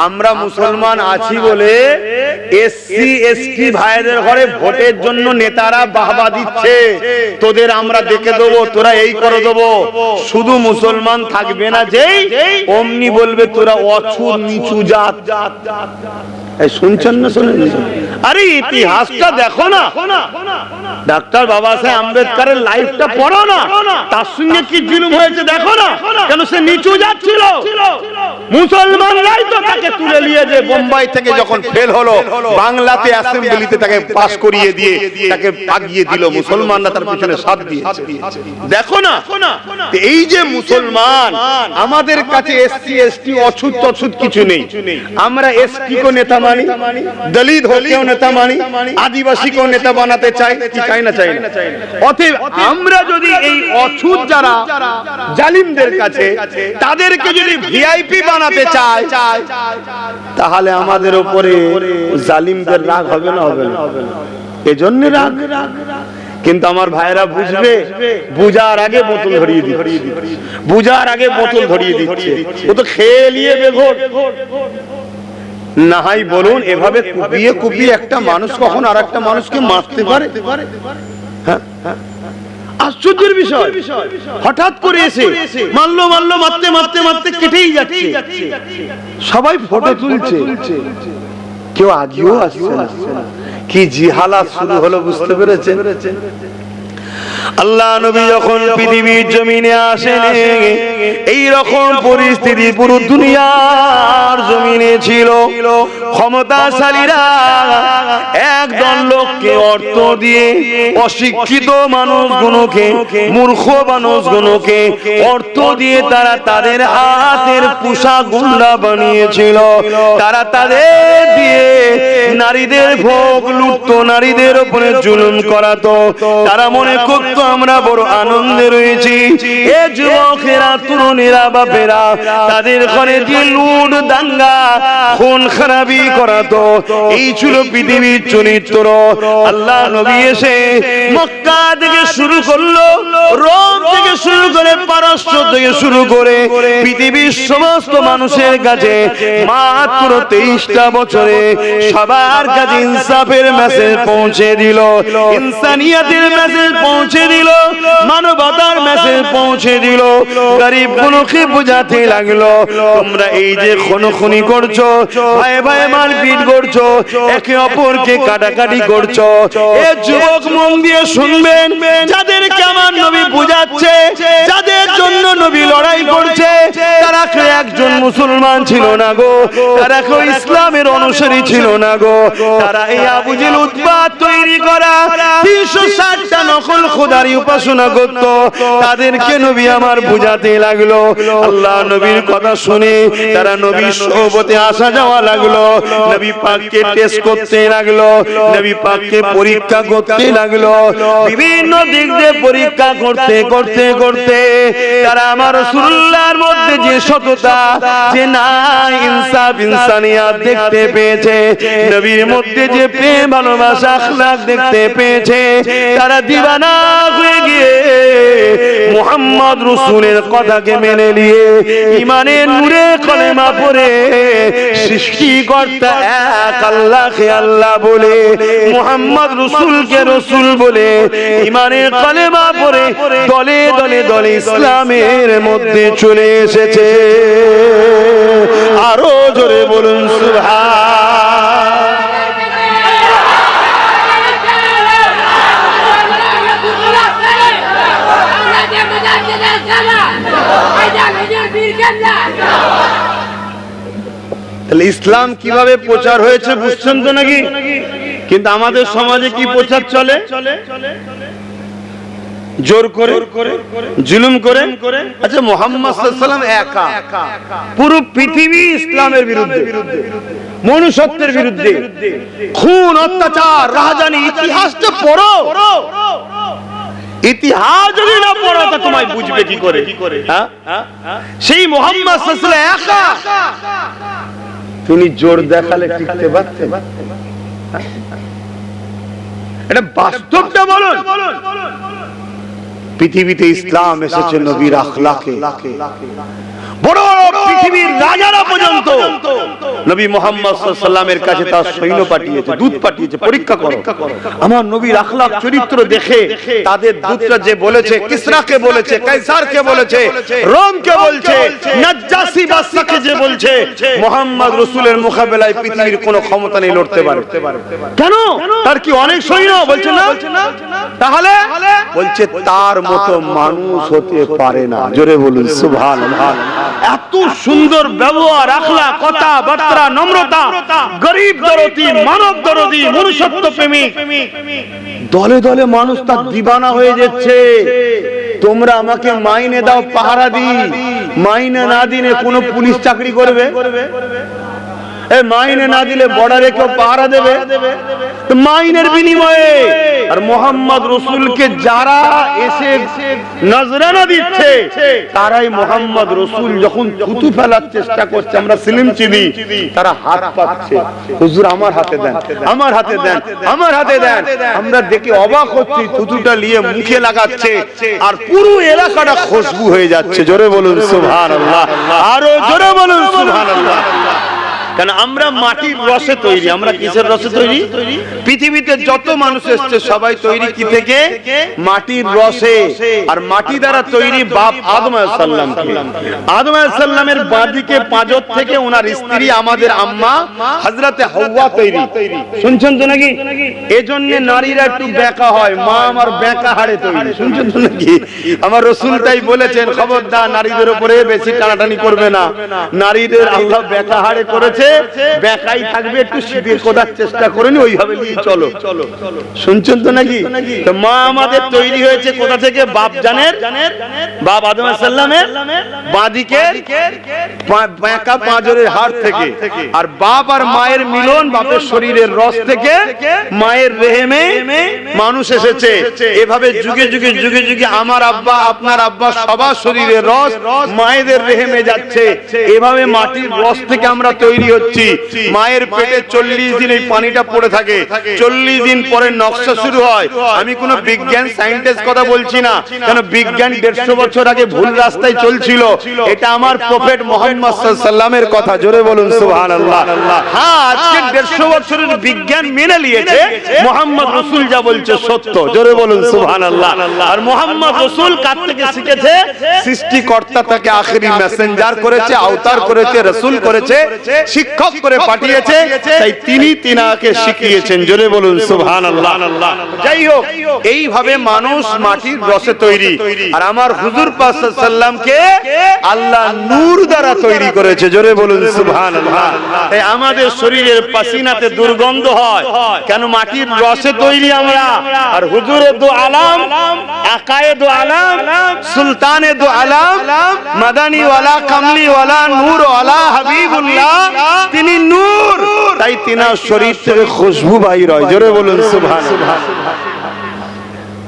আমরা মুসলমান আছি বলে এসসি এসটি ভাইদের ঘরে ভোটের জন্য নেতারা বাহবা দিচ্ছে, তোদের আমরা দেখে দেবো, তোরা এই করে দেবো। শুধু মুসলমান থাকবে না যেই, অমনি বলবে তোরা অছুর নিচু জাত। শুনছেন না? শোনেন? আরে ইতিহাসটা দেখো না, ডাক্তার বাবা সাহেব আম্বেদকরের লাইফটা পড়ো না, তার সঙ্গে কি জুলুম হয়েছে দেখো না। কেন সে নিচু জাত ছিল, মুসলমানরাই তো তাকে তুলে নিয়ে যে বোম্বাই থেকে যখন ফেল হলো বাংলাতে অ্যাসেম্বলিতে তাকে পাস করিয়ে দিয়ে তাকে আগিয়ে দিল, মুসলমানরা তার পিছনে সাথ দিয়েছে। দেখো না, এই যে মুসলমান, আমাদের কাছে এসসি এসটি অছুত তছুত কিছু নেই। আমরা এসটি কো নেতা মানি, দলিত হলেও নেতা মানি, আদিবাসী কো নেতা বানাতে চাই, কি চাই না? চাই না। অতএব আমরা যদি এই অছুত যারা জালিমদের কাছে তাদেরকে যদি ভিআইপি বানাতে চাই, তাহলে আমাদের উপরে জালিমদের রাগ হবে না? হবে না? এজন্য রাগ। কিন্তু আমার ভাইরা বুঝবে, বুঝার আগে বোতল ধরিয়ে দিচ্ছে, বুঝার আগে বোতল ধরিয়ে দিচ্ছে। ও তো খেয়ে নিয়ে বেঘোর। নাহাই বলুন, এভাবে কুপিয়ে কুপিয়ে একটা মানুষ কখন আর একটা মানুষকে মারতে পারে? হ্যাঁ, আশ্চর্যের বিষয়। হঠাৎ করে এসে মারলো, মারতে মারতে মারতে কেটেই যাচ্ছে, সবাই ফটো তুলছে, কেউ আগেও আসছে না। কি জিহালাত শুরু হলো, বুঝতে পেরেছেন? আল্লাহ নবী যখন পৃথিবীর জমিনে আসেন, এই রকম পরিস্থিতি পুরো দুনিয়ার জমিনে ছিল। ক্ষমতাশালীরা একদল লোককে অর্থ দিয়ে অশিক্ষিত মানুষগুলোকে, মূর্খ মানুষগুলোকে অর্থ দিয়ে তারা তাদের হাতের পোষা গুন্ডা বানিয়েছিল। তারা তাদের দিয়ে নারীদের ভোগ লুটতো, নারীদের উপরে জুলুম করাতো। তারা মনে করতো আমরা বড় আনন্দে রয়েছি। এ যুবকেরা, তরুণেরা, বাপেরা তাদের ঘরে দিয়ে লুট, দাঙ্গা, খুন খারাপি করাতো। এই ছিল পৃথিবীর চরিত্র। আল্লাহ নবী এসে মক্কা থেকে শুরু করলো, রোম থেকে শুরু করে, পারস্য থেকে শুরু করে পৃথিবীর সমস্ত মানুষের কাছে মাত্র 23টা বছরে সবার কাছে ইনসাফের মেসেজ পৌঁছে দিল, ইনসানিয়াতের মেসেজ পৌঁছে দিল, মানবতার মেসেজ পৌঁছে দিল। গরিব গুলোকে বোঝাতে লাগলো, তোমরা এই যে খুনোখুনি করছো, ভাই ভাই মারপিট করছো, একে অপরকে কাটাকাটি করছো, এ যুবক মন দিয়ে শুনবেন, যাদেরকে আমার নবী বোঝাচ্ছে, যাদের জন্য নবী লড়াই করছে, তারা একজন মুসলমান ছিল না গো, তারা কেউ ইসলামের অনুসারী ছিল না গো। তারা এই আবু জেহেল উতবা তৈরি করা 360টা নকল খোদারি উপাসনা করত। তাদেরকে নবী আমার বুঝাতে লাগলো। আল্লাহ নবীর কথা শুনে তারা নবীর সোহবতে আসা যাওয়া লাগলো, নবী পাককে টেস্ট করতে লাগলো, নবী পাককে পরীক্ষা করতে লাগলো। বিভিন্ন দিক দিয়ে পরীক্ষা করতে করতে করতে তারা আমার রাসূলুল্লাহর মধ্যে যে সততা, যে না ইনসাফ, ইনসানিয়াত দেখতে পেয়েছে, নবীর মধ্যে যে প্রেম, ভালোবাসা, আখলাক দেখতে পেয়েছে, তারা দিওয়ানা হয়ে গিয়ে মুহাম্মদ রাসূলের কথাকে মেনে নিয়ে ঈমানের নূরে কলেমা পড়ে সৃষ্টিকর্তা এক আল্লাহকে আল্লাহ বলে, মুহাম্মদ রাসূলকে রাসূল বলে ঈমানের কলেমা পড়ে দলে দলে দলে ইসলামের মধ্যে চলে এসেছে। আরো জোরে বলুন সুবহান। তাহলে ইসলাম কিভাবে প্রচার হয়েছে বুঝছেন তো নাকি? কিন্তু আমাদের সমাজে কি প্রচার চলে? জোর করে, জুলুম করে। আচ্ছা, মুহাম্মদ সাল্লাল্লাহু আলাইহি ওয়াসাল্লাম একা, পুরো পৃথিবী ইসলামের বিরুদ্ধে, মনুষ্যত্বের বিরুদ্ধে, খুন, অত্যাচার, রাহাজানি, ইতিহাসটা পড়ো। ইতিহাস যদি না পড়ো তা তোমায় বুঝবে কি করে? হ্যাঁ, সেই মুহাম্মদ সাল্লাল্লাহু আলাইহি ওয়াসাল্লাম একা, তিনি জোর দেখালে টিকতে পারতেন? এটা বাস্তবটা বলুন। পৃথিবীতে ইসলাম এসেছে নবীর আখলাকে। বড় বড় পৃথিবীর রাজারা পর্যন্ত নবী মুহাম্মদ সাল্লাল্লাহু আলাইহি ওয়াসাল্লামের কাছে তার সৈন্য পাঠিয়েছে, দূত পাঠিয়েছে, পরীক্ষা করো আমার নবীর আখলাক চরিত্র দেখে। তাদের দূতরা যে বলেছে, কিসরাকে বলেছে, কাইসারকে বলেছে, রোমকে বলছে, নাজ্জাসি বাদশাকে যে বলছে মুহাম্মদ রাসূলের মোকাবেলায় পৃথিবীর কোনো ক্ষমতা নেই লড়তে পারে। কেন? তার কি অনেক সৈন্য? বলছে না। তাহলে বলছে তার মতো মানুষ হতে পারে না। জোরে বলুন সুবহানাল্লাহ। এত সুন্দর ব্যবহার, আখলাক, কথা বার্তা, নম্রতা, গরিব দরদি, মানব দরদি, মনুষ্যত্ব প্রেমিক। দলে দলে মানুষ তার দিবানা হয়ে যাচ্ছে। তোমরা আমাকে মাইনে দাও, পাহারা দিই। মাইনে না দিলে কোনো পুলিশ চাকরি করবে? মাইনে না দিলে বর্ডারে কেউ পাহারা দেবে? মাইনের বিনিময়ে। আর মোহাম্মদ রসুলকে যারা এসে নজরানা দিচ্ছে তারাই মোহাম্মদ রসুল যখন থুতু ফেলার চেষ্টা করছে, আমরা সিলিম চিনি, তারা হাত পাচ্ছে, হুজুর আমার হাতে দেন, আমার হাতে দেন, আমার হাতে দেন। আমরা দেখে অবাক হচ্ছি, থুতুটা নিয়ে মুখে লাগাচ্ছে আর পুরো এলাকাটা খুশবু হয়ে যাচ্ছে। জোরে বলুন সুবহানাল্লাহ, আরো জোরে বলুন সুবহানাল্লাহ। কারণ আমরা মাটির রসে তৈরি। আমরা কিসের রসে তৈরি? পৃথিবীতে যত মানুষ এসছে সবাই তৈরি কি থেকে? মাটির রসে। আর মাটি দ্বারা তৈরি বাপ আদম আলাইহিস সালাম। আদম আলাইহিস সালামের বাঁদিকে পাঁজর থেকে ওনার স্ত্রী আমাদের আম্মা হযরতে হাওয়া তৈরি। শুনছেন তো নাকি? এজন্য নারীরা একটু বেঁকা হয়, মা আমার বেঁকা হাড়ে তৈরি। শুনছেন তো নাকি? আমার রাসূল তাই বলেছেন, খবরদার নারীদের উপরে বেশি টানাটানি করবে না। নারীদের আল্লাহ বেঁকা হাড়ে করেছে, বেকাই থাকবে, একটু সিধে কোদার চেষ্টা করেনি, ওইভাবে নিয়ে চলো। শুনছেন তো নাকি? তো মা আমাদের তৈরি হয়েছে কোথা থেকে? বাপ জানের, বাপ আদম আলাইহিস সালামের বাঁদিকে বেঁকা পাঁজরের হাড় থেকে। আর বাপ আর মায়ের মিলন বাপের শরীরের রস থেকে মায়ের রেহেমে মানুষ এসেছে। এভাবে যুগে যুগে যুগে যুগে আমার আব্বা, আপনার আব্বা, সবার শরীরের রস মায়েদের রেহেমে যাচ্ছে। এভাবে মাটির রস থেকে আমরা তৈরি হচ্ছি। মায়ের পেটে 40 দিন এই পানিটা পড়ে থাকে। 40 দিন পরে নকশা শুরু হয়। আমি কোন বিজ্ঞান সায়েন্টিস্ট কথা বলছি না, কারণ বিজ্ঞান 150 বছর আগে ভুল রাস্তায় চলছিল। এটা আমার প্রফেট মুহাম্মদ সাল্লাল্লাহু আলাইহি ওয়াসাল্লামের কথা। জোরে বলুন সুবহানাল্লাহ। হ্যাঁ, আজকে 150 বছরের বিজ্ঞান মেনে নিয়েছে মুহাম্মদ রাসূল যা বলছে সত্য। জোরে বলুন সুবহানাল্লাহ। আর মুহাম্মদ রাসূল কার থেকে শিখেছে? সৃষ্টিকর্তা তাকে আখেরি মেসেঞ্জার করেছে, আওতার করেছে, রাসূল করেছে, শিক্ষক করে পাঠিয়েছে, তাই তিনি তিনাকে শিখিয়েছেন। জোরে বলুন সুবহানাল্লাহ। যাই হোক, এইভাবে মানুষ মাটির রসে তৈরি। আর আমার হুজুর পাক সাল্লাল্লাহু আলাইহি ওয়াসাল্লামকে আল্লাহ নূর দ্বারা তৈরি করেছে। জোরে বলুন সুবহানাল্লাহ। তাই আমাদের শরীরের পাসিনাতে দুর্গন্ধ হয় কেন? মাটির রসে তৈরি আমরা। আর হুজুরের দু আলাম, আকায়ে দু আলাম, সুলতানে দু আলাম, মাদানী ওয়ালা, কামলি ওয়ালা, নূর ওয়ালা, হাবিবুল্লাহ, তিনি নূর। তাই তিনার শরীর থেকে খুশবু বাইর হয়। জোরে বলুন সুবহানাল্লাহ।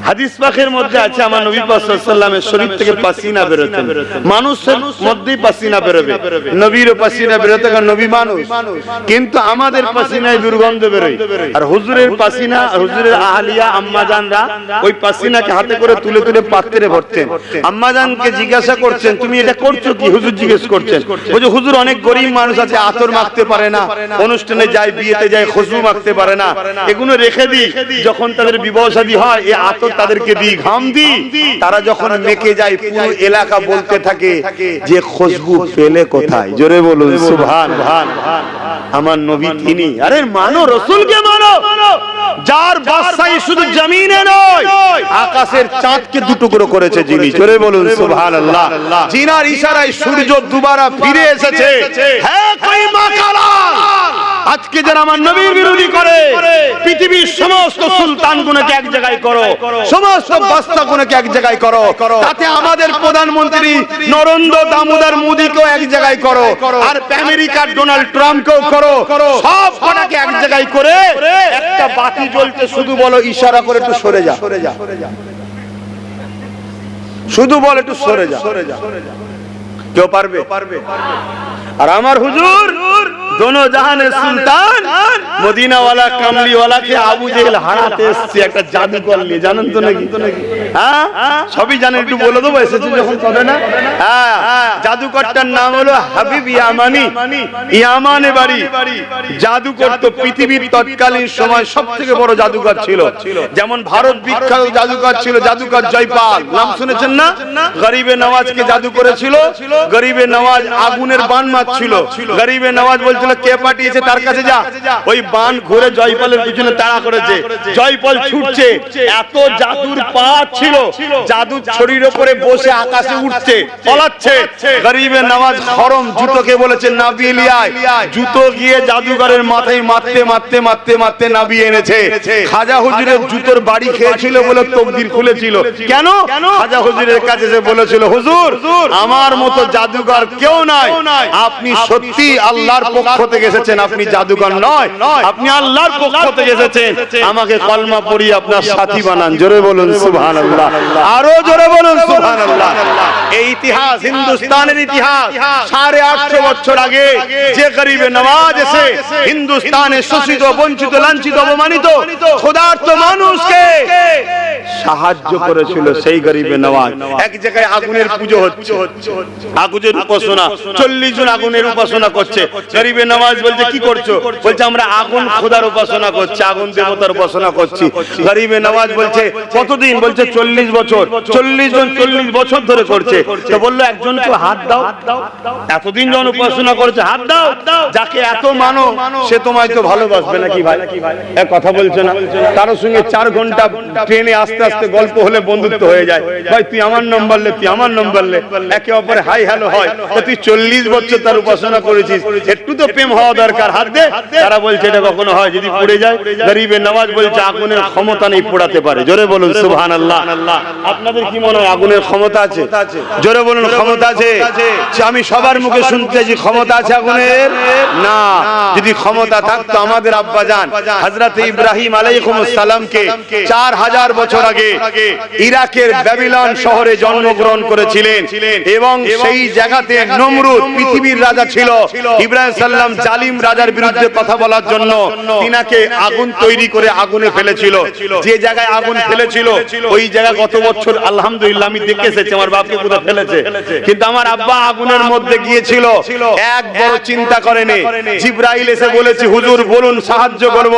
হাদিস পাকের মধ্যে আছে আমার নবী পাক সাল্লাল্লাহু আলাইহি ওয়াসাল্লামের শরীর থেকে পাসিনা বেরোতেন। মানুষের মধ্যেই পাসিনা বেরোবে, নবীরও পাসিনা বেরোতে, কারণ নবী মানুষ। কিন্তু আমাদের পাসিনায় দুর্গন্ধ বেরোয়। আর হুজুরের পাসিনা, হুজুরের আহলিয়া আম্মাজানরা ওই পাসিনাকে হাতে করে তুলে তুলে পাত্রে ভরতেন। আম্মাজানকে জিজ্ঞাসা করছেন, তুমি এটা করছো কি? হুজুর জিজ্ঞেস করছেন। বলছে, হুজুর অনেক গরিব মানুষ আছে, আতর মাখতে পারে না, অনুষ্ঠানে যায়, বিয়েতে যায়, খুশবু মাখতে পারে না, এগুলো রেখে দিই, যখন তাদের বিবাহ শাদী হয় এই আতর তাদেরকে দিই, ঘাম দিই, তারা যখন মেকে যায় পুরো এলাকা বলতে থাকে যে খুশবু পেলে কোথায়? জোরে বলুন সুবহানাল্লাহ। আমার নবী তিনি। আরে মানো রাসূলকে, মানো, যার বাদশাহী শুধু জমিনে নয় আকাশের চাঁদকে দুটুকরো করেছে যিনি। জোরে বলুন সুবহানাল্লাহ। জিনার ইশারায় সূর্য দুবারা ফিরে এসেছে। হ্যাঁ, কই মাকালা। আজকে যারা আমার নবীর বিরোধী করে, পৃথিবীর সমস্ত সুলতানগুলোকে এক জায়গায় করো, সমস্ত বাদশাগুলোকে এক জায়গায় করো, তাতে আমাদের প্রধানমন্ত্রী নরেন্দ্র দামোদর মোদীকেও এক জায়গায় করো, আর আমেরিকার ডোনাল্ড ট্রাম্পকেও করো, সব কটাকে এক জায়গায় করে একটা বাতি জ্বলতে শুধু বলো ইশারা করে একটু সরে যা, সরে যা। শুধু বল একটু সরে যা, কেউ পারবে? আর আমার হুজুর दोनों জাহানের সুলতান মদিনাওয়ালা কামলিওয়ালাকে আবু জেহেল হারাতে এসেছে একটা জাদুকর নিয়ে, জানেন তো নাকি? হ্যাঁ সবই জানেন, একটু বলে দেবো এসেছে যখন তবে না। হ্যাঁ জাদুকরটার নাম হলো হাবিব ইয়ামানি, ইয়ামানে বাড়ি। জাদু করতো পৃথিবীর তৎকালীন সময় সবথেকে বড় জাদুকর ছিল। যেমন ভারত বিখ্যাত জাদুকর ছিল জাদুকর জয়পাল, নাম শুনেছেন না? গরিবে নওয়াজকে জাদু করেছিল। গরিবে নওয়াজ আগুনের বান মারছিল, গরিবে নওয়াজ বলছিল কে পাঠিয়েছে তার কাছে যা। ওই বান ঘুরে জয়পালের পিছনে তাড়া করেছে, জয়পাল ছুটছে, এত জাদুর পা ছিল, জাদু ছড়ির উপরে বসে আকাশে উঠছে, পালাচ্ছে। গরিবে নওয়াজ হরম জুতোকে বলেছে নাবিয়ে লিয়ায়, জুতো গিয়ে জাদুঘরের মাথায় মারতে মারতে মারতে মারতে নাবিয়ে এনেছে। খাজা হুজুরের জুতোর বাড়ি খেয়েছিল বলে তকদির খুলেছিল। কেন? খাজা হুজুরের কাছে সে বলেছিল হুজুর আমার মতো জাদুঘর কেউ নাই, আপনি সত্যি আল্লাহর পক্ষ থেকে এসেছেন, আপনি জাদুকর নয়, আপনি আল্লাহর পক্ষ থেকে এসেছেন, আমাকে কলমা পড়িয়ে আপনার সাথী বানান। জোরে বলুন সুবহানাল্লাহ, আরো জোরে বলুন সুবহানাল্লাহ। এই ইতিহাস হিন্দুস্তানের ইতিহাস। 850 বছর আগে যে গরিবে নওয়াজ এসে হিন্দুস্তানের শোষিত বঞ্চিত লাঞ্ছিত অপমানিত ক্ষুধার্ত মানুষকে সাহায্য করেছিল সেই গরিবে নওয়াজ। এক জায়গায় আগুনের পুজো হচ্ছে, আগুনের উপাসনা, 40 জন আগুনের উপাসনা করছে। গরিবে নওয়াজ বলছে কি করছো? বলছে আমরা আগুন খোদার উপাসনা করছি, আগুন দেবতার উপাসনা করছি। গরিবে নওয়াজ বলছে কতদিন? বলছে 40 বছর। 40 জন 40 বছর ধরে করছে। তো বললো একজনকে হাত দাও, এতদিন যখন উপাসনা করছে হাত দাও, যাকে এত মানো সে তোমায় তো ভালোবাসবে নাকি ভাই? এক কথা বলছে না, কারো সঙ্গে 4 ঘন্টা ট্রেনে আস্তে আস্তে গল্প হলে বন্ধুত্ব হয়ে যায়, ভাই তুই আমার নম্বর লে, তুই আমার নম্বর লে, একে অপরে হাই হ্যালো হয়। তুই 40 বছর তার উপাসনা করেছিস, একটু তো প্রেম হওয়া দরকার, হাত দে। তারা বলছে এটা কখনো হয়, যদি পুড়ে যায়। গরিবে নওয়াজ বলছে আগুনের ক্ষমতা নেই, পোড়াতে পারে। জোরে বলুন সুবহানাল্লাহ। আপনাদের কি মনে হয় আগুনের ক্ষমতা আছে? জোরে বলুন ক্ষমতা আছে? আমি সবার মুখে শুনতে চাইছি ক্ষমতা আছে আগুনের? না, যদি ক্ষমতা থাকতো আমাদের আব্বা জান হযরত ইব্রাহিম আলাইহিস সালামকে 4000 বছর আগে ইরাকের ব্যাবিলন শহরে জন্মগ্রহণ করেছিলেন, এবং সেই জায়গাতে নমরুদ পৃথিবীর রাজা ছিল। ইব্রাহিম সাল্লাম জালিম রাজার বিরুদ্ধে কথা বলার জন্য তিনাকে আগুন তৈরি করে আগুনে ফেলেছিল। যে জায়গায় আগুন ফেলেছিল ওই জায়গা গত বছর আলহামদুলিল্লাহ আমি দেখে এসেছি, আমার বাপকে কোথায় ফেলেছে, কিন্তু আমার আব্বা আগুনের মধ্যে গিয়েছিল, এক বড় চিন্তা করেনি। জিবরাইল এসে বলেছে হুজুর বলুন সাহায্য করব।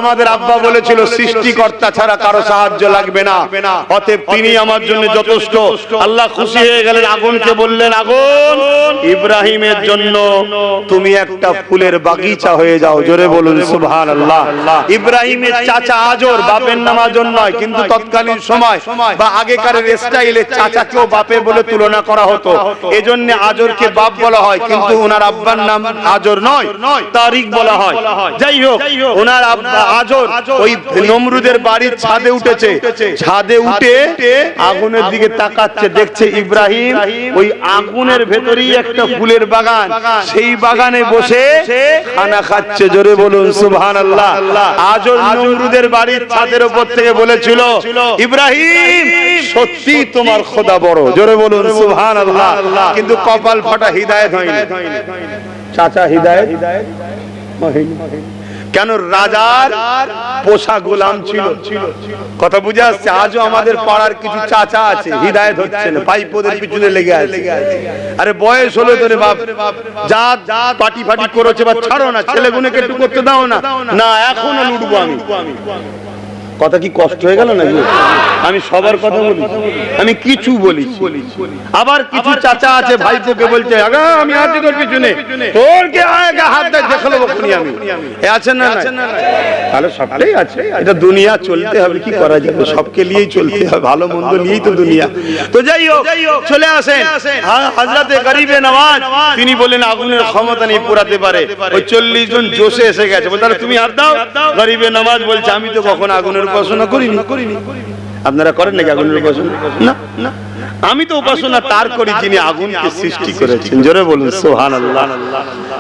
আমাদের আব্বা বলেছিল সৃষ্টিকর্তা ছাড়া কারো সাহায্য লাগবে না, অতএব তিনি আমার জন্য যথেষ্ট। আল্লাহ খুশি হয়ে গেলেন, আগুনকে বললেন আগুন ইব্রাহিমের জন্য তুমি একটা ফুলের বাগিচা হয়ে যাও। জোরে বলুন সুবহানাল্লাহ। ইব্রাহিমের চাচা আজর, বাপের নাম আজর নয়, কিন্তু তৎকালীন সময় বা আগেকার স্টাইলে চাচাকেও বাপে বলে তুলনা করা হতো, এজন্য আজরকে বাপ বলা হয়, কিন্তু ওনার আব্বার নাম আজর নয়, তারিক বলা হয়। যাই হোক, ওনার আব্বা আজর ওই নমরুদের বাড়ির ছাদে উঠেছে, ছাদে উঠে আগুনের দিকে তাকাচ্ছে, দেখছে ইব্রাহিম ওই আগুনের ভেতরেই একটা ফুলের বাগান, সেই বাগানে বসে খানা খাচ্ছে। জোরে বলুন সুবহানাল্লাহ। আজর নমরুদের বাড়ির ছাদের উপর থেকে বলেছিল ইব্রাহিম সত্যি তোমার খোদা বড়। জোরে বলুন সুবহানাল্লাহ। কিন্তু কপাল ফাটা হিদায়াত হয়নি। চাচা হিদায়াত হয়নি কেন? রাজার পোষা গোলাম ছিল। কথা বুঝে আসছে? আজও আমাদের পাড়ার কিছু চাচা আছে হিদায়াত হচ্ছে না, পাইপোদের পিছনে লেগে আছে। আরে বয়স হলো তোরে বাপ, যা পাটি ফাটি করেছে বা ছাড়ো না, ছেলেগুলোকে একটু করতে দাও না। না এখনো লুটবো আমি। কথা কি কষ্ট হয়ে গেল নাকি? আমি সবার কথা বলি, আমি কিছু বলি। আবার কিছু চাচা আছে ভাইপোকে বলছে আগা আমি আছি তোর পিছনে, তোর কে আয়গা হাত দিয়ে দেখালো বখনি আমি। এ আছে না? তাহলে সবটাই আছে, এটা দুনিয়া চলতে হবে, কি করা যাবে, সবকে নিয়েই চলতে হবে, ভালো মন্দ নিয়েই তো দুনিয়া। তো যাই হোক, চলে আসেন হযরতে গরিবে নওয়াজ, তিনি বলেন আগুনের ক্ষমতা নেই পোড়াতে পারে। ওই 40 জন জোশে এসে গেছে, বলে তাহলে তুমি হাত দাও। গরিবে নওয়াজ বলছে আমি তো কখনো আগুনের উপাসনা করিনি। আপনারা করেন নাকি আগুনের উপাসনা? না, আমি তো উপাসনা তার করি যিনি আগুনকে সৃষ্টি করেছেন। জোরে বলুন সুবহানাল্লাহ।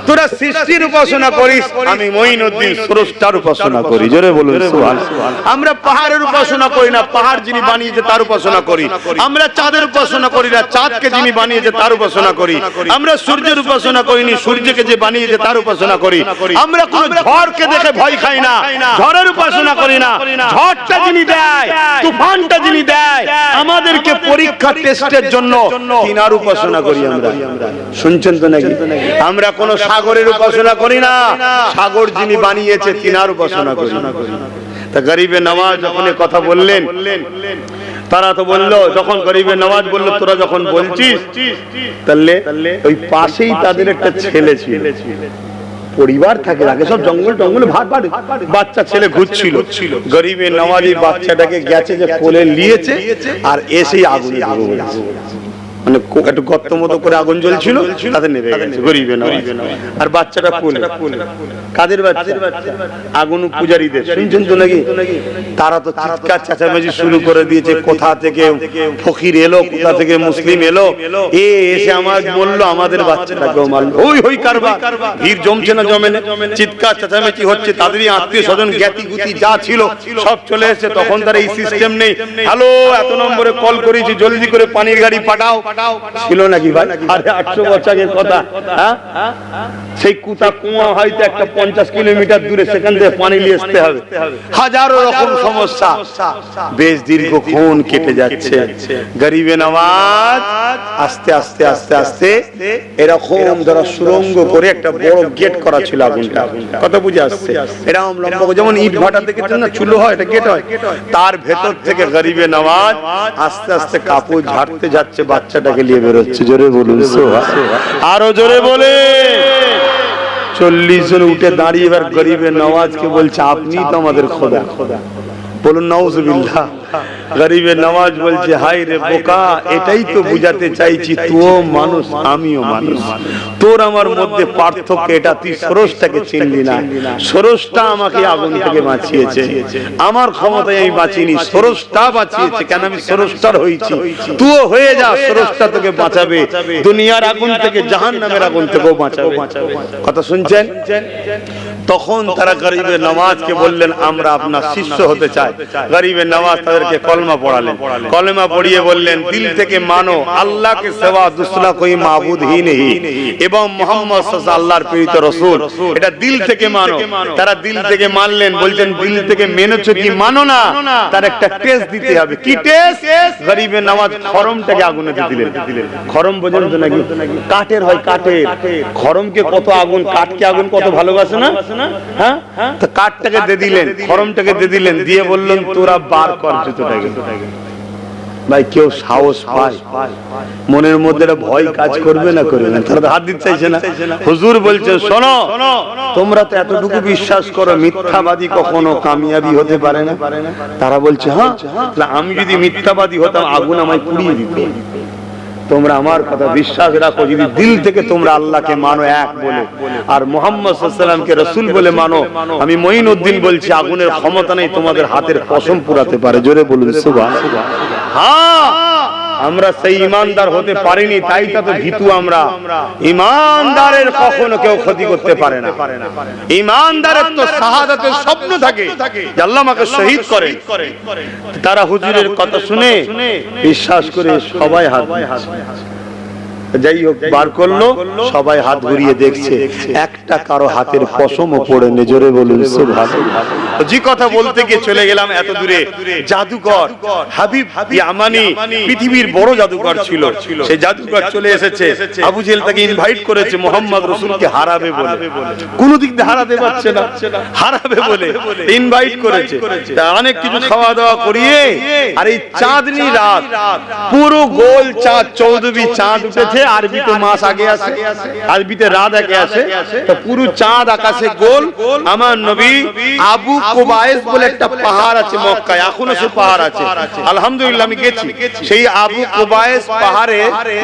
তোরা সৃষ্টির উপাসনা করিস, আমি মঈনুদ্দিন স্রষ্টার উপাসনা করি। জোরে বলুন সুবহানাল্লাহ। আমরা পাহাড়ের উপাসনা করি না, পাহাড় যিনি বানিয়েছে তার উপাসনা করি। আমরা চাঁদের উপাসনা করি না, চাঁদকে যিনি বানিয়েছে তার উপাসনা করি। আমরা সূর্যের উপাসনা করিনি, সূর্যকে যে বানিয়েছে তার উপাসনা করি। আমরা কোন ঝড়কে দেখে ভয় খাই না, ঝড়ের উপাসনা করি না। ঝড়টা যিনি দেয়, তুফানটা যিনি দেয়, আমাদেরকে পরীক্ষা টেস্টের জন্য তিনার উপাসনা করি আমরা। শুনছেন তো নাকি? আমরা কোন সাগরের উপাসনা করি না, সাগর যিনি বানিয়েছে তিনার উপাসনা করি। তা গরিবে নওয়াজ যখন কথা বললেন, তারা তো বললো, যখন গরিবে নওয়াজ বললো তোরা যখন বলছিস, তাহলে ওই পাশেই তাদের একটা ছেলে ছিল, পরিবার থাকে, আগে সব জঙ্গল টঙ্গলে ভাট ভাট, বাচ্চা ছেলে ঘুরছিল। গরিবে নওয়াজ এই বাচ্চাটাকে গেছে যে কোলে নিয়েছে আর এসেই আগুনে ধরে গেছে। মানে একটু গর্ত মতো করে আগুন জ্বলছিল, তাতে নেমে গেছে গরিবে নওয়াজ। আর বাচ্চাটা কোলে। কাদের বাচ্চা? আগুন পূজারীদের। শুনছেন তো নাকি? তারা তো চিৎকার চেঁচামেচি শুরু করে দিয়েছে, কোথা থেকে ফকির এলো, কোথা থেকে মুসলিম এলো, এসে আমার বললো আমাদের বাচ্চাটাকেও মারলো। ওই হই কারবার, ভিড় জমছে না জমে না, চিৎকার চেঁচামেচি হচ্ছে। তাদেরই আত্মীয় স্বজন জ্ঞাতি গুতি যা ছিল সব চলে এসেছে। তখন তার এই সিস্টেম নেই, হ্যালো এত নম্বরে কল করেছি, জলদি করে পানির গাড়ি পাঠাও। ছিল নাকি ভাই? আরে 800 বছর আগের কথা। সেই কুতা কুয়া হয়তো একটা 50 কিলোমিটার দূরে, সেখান থেকে পানি নিয়ে আসতে হবে। হাজারো রকম সমস্যা, বেশ দীর্ঘক্ষণ কেটে যাচ্ছে। গরিবে নওয়াজ আস্তে আস্তে আস্তে আস্তে এরকম যারা সুরঙ্গ করে একটা বড় গেট করা ছিল আগুনটা, কত বুঝে আসছে, এরকম লম্বা, যেমন ইট ভাটা দেখেছেন না, চুলো হয়, এটা গেট হয়। তার ভেতর থেকে গরিবে নওয়াজ আস্তে আস্তে কাপড় ঝাড়তে যাচ্ছে, বাচ্চাটাকে নিয়ে বেরোচ্ছে। জোরে বলুন আরো জোরে বলে। 40 জন উঠে দাঁড়িয়ে এবার গরিবে নওয়াজকে বলছে, আপনি তো আমাদের খোদা। বলুন নাউজুবিল্লাহ। গরিবে নওয়াজ বলছে, হাই রে বোকা, এটাই তো বুঝাতে চাইছি, তুইও মানুষ আমিও মানুষ, তোর আমার মধ্যে পার্থক্য এটা, তুই স্রষ্টাকে চিনলি না। স্রষ্টা আমাকে আগুন থেকে বাঁচিয়েছে, আমার ক্ষমতায় আমি বাঁচিনি, স্রষ্টা বাঁচিয়েছে। কেন? আমি স্রষ্টার হয়েছি, তুইও হয়ে যা, স্রষ্টা তোকে বাঁচাবে, দুনিয়ার আগুন থেকে জাহান্নামের আগুন থেকেও বাঁচাবে। কথা শুনছেন? তখন তারা গরিবে নওয়াজকে বললেন, আমরা আপনার শিষ্য হতে চাই। গরিবে নওয়াজ তাদেরকে কলমা পড়ালেন। কলমা পড়িয়ে বললেন, দিল থেকে মানো আল্লাহ কে সিवा दूसरा कोई माबूद ही नहीं এবং মুহাম্মদ সাল্লাল্লাহু আল্লাহর প্রেরিত রাসূল, এটা দিল থেকে মানো। তারা দিল থেকে মানলেন। বলছেন, দিল থেকে মেনেছো কি মানো না, তার একটা টেস্ট দিতে হবে। কি টেস্ট? গরিবে নওয়াজ খরমটাকে আগুনে দিলেন। খরম বোঝেন তো নাকি? কাঠের হয়, কাঠের। খরমকে কত আগুন, কাঠকে আগুন কত ভালোবাসে না? হ্যাঁ, তো কাঠটাকে দিয়ে দিলেন, খরমটাকে দিয়ে দিলেন, দিয়ে বললেন, তোরা বার কর জুতোটাকে। ভাই কেউ সাহস পায়? মনের মধ্যে ভয় কাজ করবে না, করবে না? তারা হাত দিতে চাইছে না। হুজুর বলছেন, শোনো, তোমরা তো এতটুকু বিশ্বাস করো মিথ্যাবাদী কখনো কামিয়াবি হতে পারে না। তারা বলছে, হ্যাঁ, আমি যদি মিথ্যাবাদী হতাম আগুন আমায় পুড়িয়ে দিত। তোমরা আমার কথা বিশ্বাস রাখো, যদি দিল থেকে তোমরা আল্লাহকে মানো এক বলে, আর মুহাম্মদ সাল্লাল্লাহু আলাইহি ওয়াসাল্লামকে রাসূল বলে মানো, আমি মঈনুদ্দিন বলছি আগুনের ক্ষমতা নেই তোমাদের হাতের পশম পুরাতে পারে। জোরে বলুন সুবহানাল্লাহ। হ্যাঁ, আমরা সেই ইমানদার হতে পারিনি, তাই তো ভীতু আমরা। ইমানদারের কখনো কেউ ক্ষতি করতে পারে না। ইমানদারের তো শাহাদাতের স্বপ্ন থাকে যে আল্লাহ আমাকে শহীদ করে। তারা হুজুরের কথা শুনে বিশ্বাস করে সবাই হাত, যাই হোক বার করলো, সবাই হাত ঘুরিয়ে দেখছে, একটা কারো হাতের পশমও পড়ে নে। জোরে বলুন সুবহানাল্লাহ। যে কথা বলতে গিয়ে চলে গেলাম এত দূরে। জাদুকর হাবিব ইয়ামানি পৃথিবীর বড় জাদুকর ছিল। সেই জাদুকর চলে এসেছে। আবু জেহেল তাকে ইনভাইট করেছে মুহাম্মদ রাসূলকে হারাবে বলে, কোনো দিক দিয়ে হারাতে পারছে না, হারাবে বলে ইনভাইট করেছে। অনেক কিছু খাওয়া দাওয়া করিয়ে, আর এই চাঁদনি রাত, পুরো গোল চাঁদ, 14 চাঁদ উঠেছে। আরবিতে মাস আগে আসে, আরবিতে রাত আগে আসে, তো পুরো চাঁদ আকাশে গোল। আমার নবী আবু কুবাইস বলে একটা পাহাড় আছে মক্কায়, এখনো সে পাহাড় আছে। আলহামদুলিল্লাহ আমি গেছি। সেই আবু কুবাইস পাহাড়ে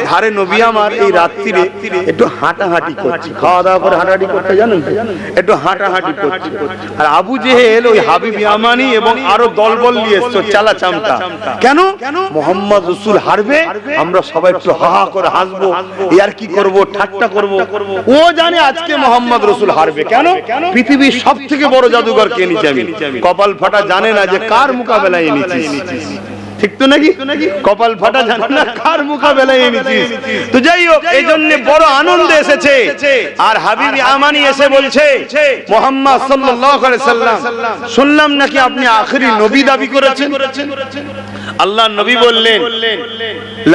ধারে নবী আমার এই রাত্রিরে একটু হাঁটাহাঁটি করছে। খাওয়া দাওয়া করে হাঁটাহাঁটি করতে জানেন, একটু হাঁটাহাঁটি করছে। আর আবু জেহেল ওই হাবিব ইয়ামানি এবং আরো দলবল নিয়ে এসছে, চালা চামটা। কেন? মুহাম্মদ রাসূল হারবে, আমরা সবাই একটু হা হা করে হাসবো, আর কি করব, ঠাট্টা করব। ও জানে আজকে মোহাম্মদ রসুল হারবে। কেন? পৃথিবীর সব থেকে বড় জাদুঘর কে নিচে আমি। কপাল ফাটা জানে না যে কার মোকাবেলায় এনেছিস, ঠিক তো নাকি? কপাল ফাটা জানে না কার মোকাবেলায় এনেছিস। তো যাই হোক, এই জন্য বড় আনন্দ এসেছে। আর হাবিব আমানি এসে বলছে, মুহাম্মদ সাল্লাল্লাহু আলাইহি সাল্লাম, শুনলাম নাকি আপনি আখেরি নবী দাবি করেছেন। আল্লাহ নবী বললেন,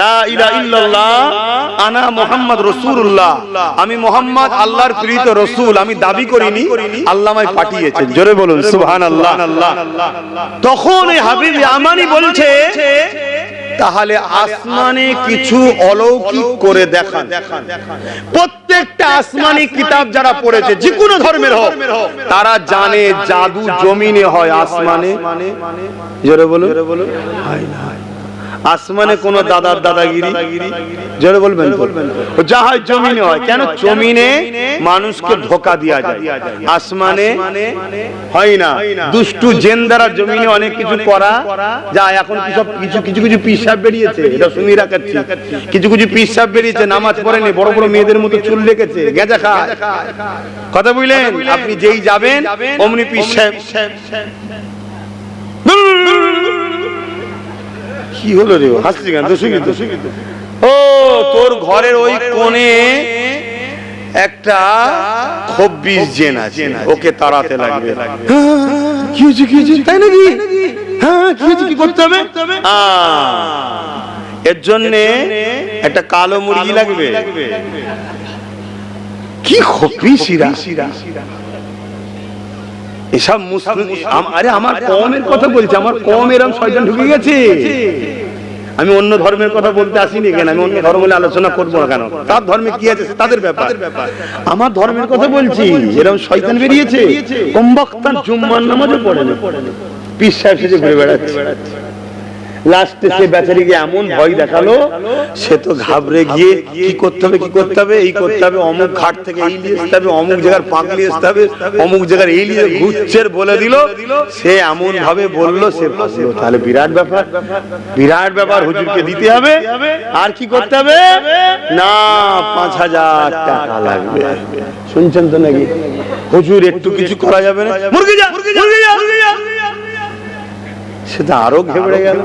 লা ইলাহা ইল্লাল্লাহ আনা মুহাম্মদ রাসূলুল্লাহ, আমি মুহাম্মদ আল্লাহর প্রেরিত রাসূল, আমি দাবি করিনি, আল্লাহ আমায় পাঠিয়েছেন। জোরে বলুন সুবহানাল্লাহ। তখন এই হাবিব আমানি বলছে, তাহলে আসমানে কিছু অলৌকিক করে দেখান। প্রত্যেকটা আসমানি কিতাব যারা পড়েছে, যে কোনো ধর্মের হোক, তারা জানে জাদু জমিনে হয়, আসমানে। জোরে বলুন, হয় না। আসমানে কোন দাদার দাদাগিরি, জোরে বলবেন, যা হয় জমিনে হয়। কেন? জমিনে মানুষকে ধোঁকা দেওয়া যায়, আসমানে হয় না। দুষ্টু জেন দ্বারা জমিনে অনেক কিছু করা যায়। এখন কিছু কিছু পিসাব বেরিয়েছে, এটা শুনি রাখাচ্ছি, কিছু কিছু পিসাব বেরিয়েছে, নামাজ পড়েনি, বড় বড় মেয়েদের মতো চুল রেখেছে, গেঁজা খায়। কথা বুঝলেন? আপনি যেই যাবেন অমনি পিসাব। কি হলো রে? হাসছি কেন? ও, তোর ঘরের ওই কোণে একটা খব্বিস জেন আছে, ওকে তাড়াতে লাগবে। কি হয়েছে? কি হয়েছে? তাই নাকি? হ্যাঁ, কি হয়েছে? কি করতে হবে? এর জন্য একটা কালো মুরগি লাগবে। কি খব্বিসিরা এসব মুসলিম। আরে আমার কওমের কথা বলছি, আমার কওম এরকম শয়তান ঢুকে গেছে। আমি অন্য ধর্মের কথা বলতে আসিনি কেন, আমি অন্য ধর্ম নিয়ে আলোচনা করবো না কেন, তার ধর্মে কি আছে তাদের ব্যাপার। আমার ধর্মের কথা বলছি, এরকম শয়তান বেরিয়েছে। কমবক্তার জুম্মার নামাজও পড়ে না, পীর সাহেব সেজে ঘুরে বেড়াচ্ছে। লাস্টে সে বেচারিকে এমন ভয় দেখালো, সে তো ঘাবড়ে গিয়ে কি করতে হবে, এই করতে হবে, অমুক ঘাট থেকে এই নিয়ে আসতে হবে, অমুক জায়গার পাগলি আসতে হবে, অমুক জায়গার এই নিয়ে ঘুরছের বলে দিল। সে এমন ভাবে বললো, সে ভাবলো তাহলে বিরাট ব্যাপার, হুজুরকে দিতে হবে। আর কি করতে হবে না, ৫,০০০ টাকা লাগবে। শুনছেন তো নাকি? হুজুর একটু কিছু করা যাবে না, মুরগি যা। সেটা আরো ঘেবড়ে গেল।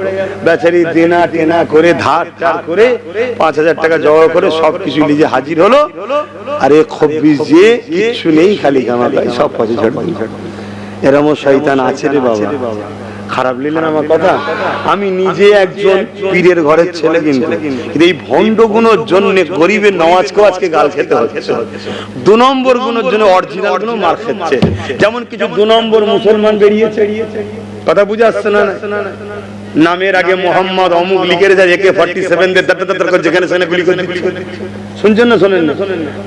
বেচারি দেনা টেনা করে ধার টার করে ৫,০০০ টাকা জড়ো করে সবকিছু নিজে হাজির হলো। আরে খব্বিস যে কিছু নেই, খালি গামাগাই, সব পয়সা ছেড়ে। এরম শয়তান আছে রে বাবা। খারাপ নিলেন আমার কথা? আমি নিজে একজন পীরের ঘরের ছেলে, কিন্তু এই ভণ্ড গুণের জন্য গরিবের নওয়াজকেও আজকে গাল খেতে হচ্ছে। ২ নম্বর গুণের জন্য অরিজিনাল গুণ মার খাচ্ছে। যেমন কিছু ২ নম্বর মুসলমান বেরিয়েছে, কথা বুঝে আসছে না? নামের আগে মোহাম্মদ অমুক লিখে যায়, AK-47 যেখানে সেখানে গুলি করে দিচ্ছে। শুনছেন না? শোনেন না?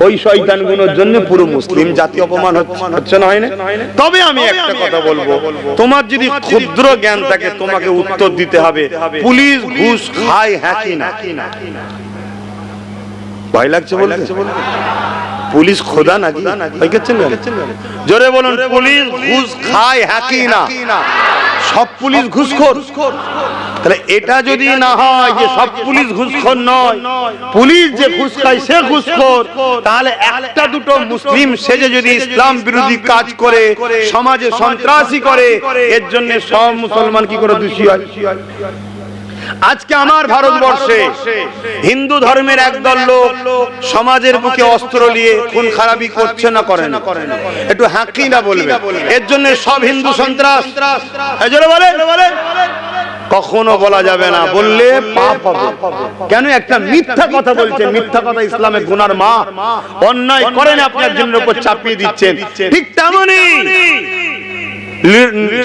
ওই শয়তান গুলোর জন্য পুরো মুসলিম জাতি অপমান হচ্ছে না, হয় না? তবে আমি একটা কথা বলবো, তোমার যদি ক্ষুদ্র জ্ঞান থাকে, তোমাকে উত্তর দিতে হবে, পুলিশ ঘুষ খায় হ্যাঁ কি না? ভয় লাগছে বলতে? পুলিশ খোদা নাকি? জোরে বলুন, পুলিশ ঘুষ খায় হ্যাঁ কি না? সব পুলিশ ঘুষখোর? তাহলে এটা যদি না হয় যে সব পুলিশ ঘুষখোর নয়, পুলিশ যে ঘুষ খায় সে ঘুষখোর, তাহলে একটা দুটো মুসলিম সেজে যদি ইসলাম বিরোধী কাজ করে, সমাজে সন্ত্রাসী করে, এর জন্য সব মুসলমান কি করে দোষী হয়? আজকে আমার ভারতবর্ষে হিন্দু ধর্মের একদল লোক সমাজের বুকে অস্ত্র নিয়ে খুন খারাপি করছে না, করে না? একটু হাঁকি না বলবে, এর জন্য সব হিন্দু সন্ত্রাস বলে? কখনো বলা যাবে না, বললে পাপ হবে। কেন? একটা মিথ্যা কথা বলছেন। মিথ্যা কথা ইসলামে গুনার মা। অন্যায় করেন, আপনার জন্য উপর চাপিয়ে দিচ্ছেন। ঠিক তেমনই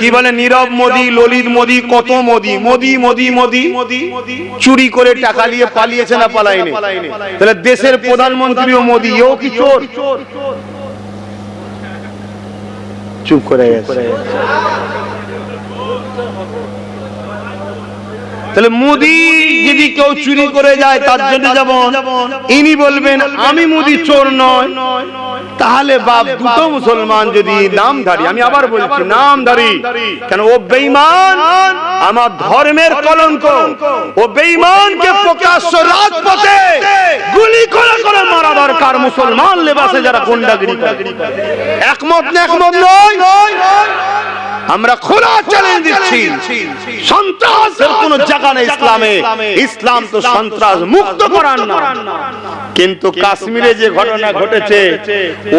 কি বলে, নীরব মোদি, ললিত মোদি, কত মোদি, চুরি করে টাকা নিয়ে পালিয়েছে না পালায়নি? তাহলে দেশের প্রধানমন্ত্রীও মোদি, এও কি চোর? চুপ করে গেছে। তাহলে মোদি যদি কেউ চুরি করে যায়, তার জন্য যেমন ইনি বলবেন আমি মোদি চোর নয়, তাহলে বাপ দুটো মুসলমান যদি নামধারী, আমি আবার বলছি নামধারী, কেন ও বেঈমান, আমার ধর্মের কলঙ্ক, ও বেঈমানকে প্রকাশ্য রাজপথে গুলি আর মুসলমান লেবাসে যারা গুন্ডাগিরি করে। একমত না একমত নয়? আমরা খোলা চ্যালেঞ্জ দিচ্ছি, সন্ত্রাসের কোনো জায়গা নেই ইসলামে। ইসলাম তো সন্ত্রাস মুক্ত করার না। কিন্তু কাশ্মীরে যে ঘটনা ঘটেছে,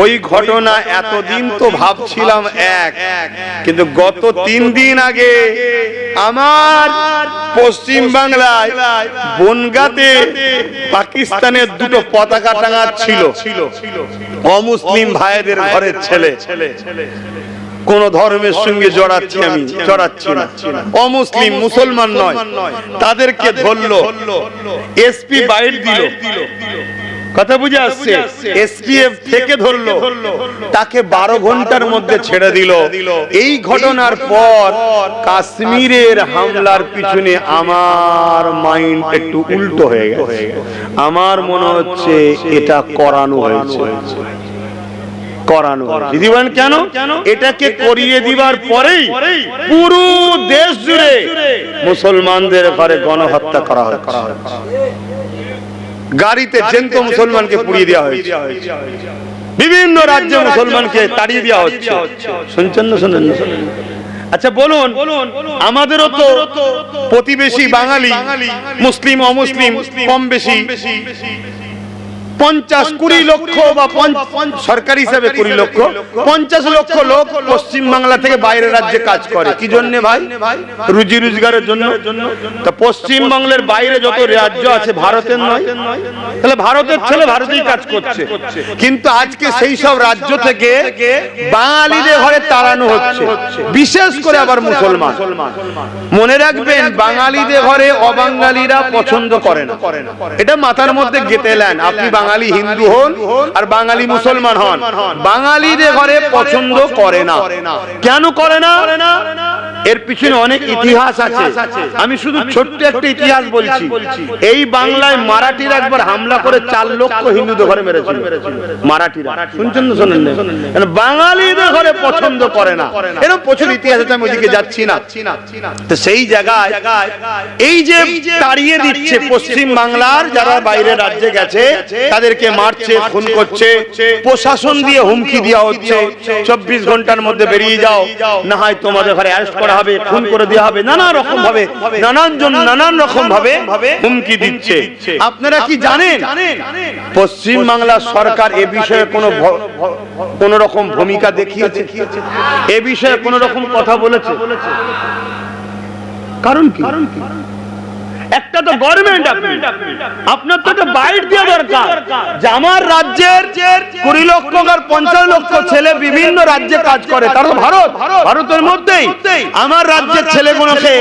ওই ঘটনা এতদিন তো ভাবছিলাম এক, কিন্তু গত 3 দিন আগে আমার পশ্চিম বাংলায় বনগাঁতে পাকিস্তানের 2টো পতাকা টাঙাচ্ছিল অমুসলিম ভাইদের ঘরের ছেলে। কোন ধর্মের সঙ্গে জড়াচ্ছি না, অমুসলিম, মুসলমান নয়। তাদেরকে ধরলো, এসপি বাইট দিল, কথা বুঝে আসছে, এসপিএফ থেকে ধরলো, তাকে 12 ঘন্টার মধ্যে ছেড়ে দিল। এই ঘটনার পর কাশ্মীরের হামলার পিছনে আমার মাইন্ড একটু উল্টো হয়ে গেছে। আমার মনে হচ্ছে এটা করানো হয়েছে। কেন? এটাকে করিয়ে দিবার পরেই পুরো দেশ জুড়ে মুসলমানদের ঘরে গণহত্যা করা হচ্ছে। গাড়িতে জ্যান্ত মুসলমানকে পুড়িয়ে দেওয়া হয়েছে, বিভিন্ন রাজ্যে মুসলমানকে তাড়িয়ে দেওয়া হচ্ছে। শুনছেন না? শোনেন না? আচ্ছা বলুন, আমাদেরও তো প্রতিবেশী বাঙালি, মুসলিম অমুসলিম কম বেশি 50-20 লক্ষ বা সরকারি হিসাবে 20 লক্ষ, 50 লক্ষ লোক পশ্চিম বাংলা থেকে বাইরের রাজ্যে কাজ করে। কি জন্য ভাই? রুজি রোজগারের জন্য। তা পশ্চিম বাংলার বাইরে যত রাজ্য আছে ভারতের নয়? তাহলে ভারতের ছেলে ভারতেই কাজ করছে। কিন্তু আজকে সেই সব রাজ্য থেকে বাঙালিদের ঘরে তাড়ানো হচ্ছে, বিশেষ করে আবার মুসলমান। মনে রাখবেন, বাঙালিদের ঘরে অবাঙালিরা পছন্দ করে না। এটা মাথার মধ্যে গেঁথে নেন। আপনি বাঙালি হিন্দু হন আর বাঙালি মুসলমান হন, বাঙালিদের ঘরে পছন্দ করে না। কেন করে না? এর পিছনে অনেক ইতিহাস আছে। আমি শুধু ছোট্ট একটা ইতিহাস বলছি। এই বাংলায় মারাঠিরা একবার হামলা করে 4 লক্ষ হিন্দুদের ঘরে মেরেছিল। মারাঠিরা, শুনছেন না? শোনেন না? বাঙালিদের ঘরে পছন্দ করে না, এরকম প্রচুর ইতিহাস আছে, আমি ওদিকে যাচ্ছি না। তো সেই জায়গায় এই যে তাড়িয়ে দিচ্ছে পশ্চিম বাংলার যারা বাইরে রাজ্যে গেছে, তাদেরকে মারছে, খুন করছে, প্রশাসন দিয়ে হুমকি দেওয়া হচ্ছে 24 ঘন্টার মধ্যে বেরিয়ে যাও, না হয় তোমাদের ঘরে অ্যারেস্ট করা হবে, খুন করে দেওয়া হবে, নানা রকম ভাবে নানান রকম ভাবে হুমকি দিচ্ছে। আপনারা কি জানেন পশ্চিম বাংলার সরকার এ বিষয়ে কোন রকম ভূমিকা দেখিয়েছে? এ বিষয়ে কোন রকম কথা বলেছে? কারণ কি? একটা তো গভর্নমেন্ট, আপনার তো একটা বাইট দেওয়া দরকার যে আমার রাজ্যের 20 লক্ষ আর 50 লক্ষ ছেলে বিভিন্ন রাজ্যে কাজ করে, তারা ভারতের মধ্যেই আমার রাজ্যের ছেলেগুলোকে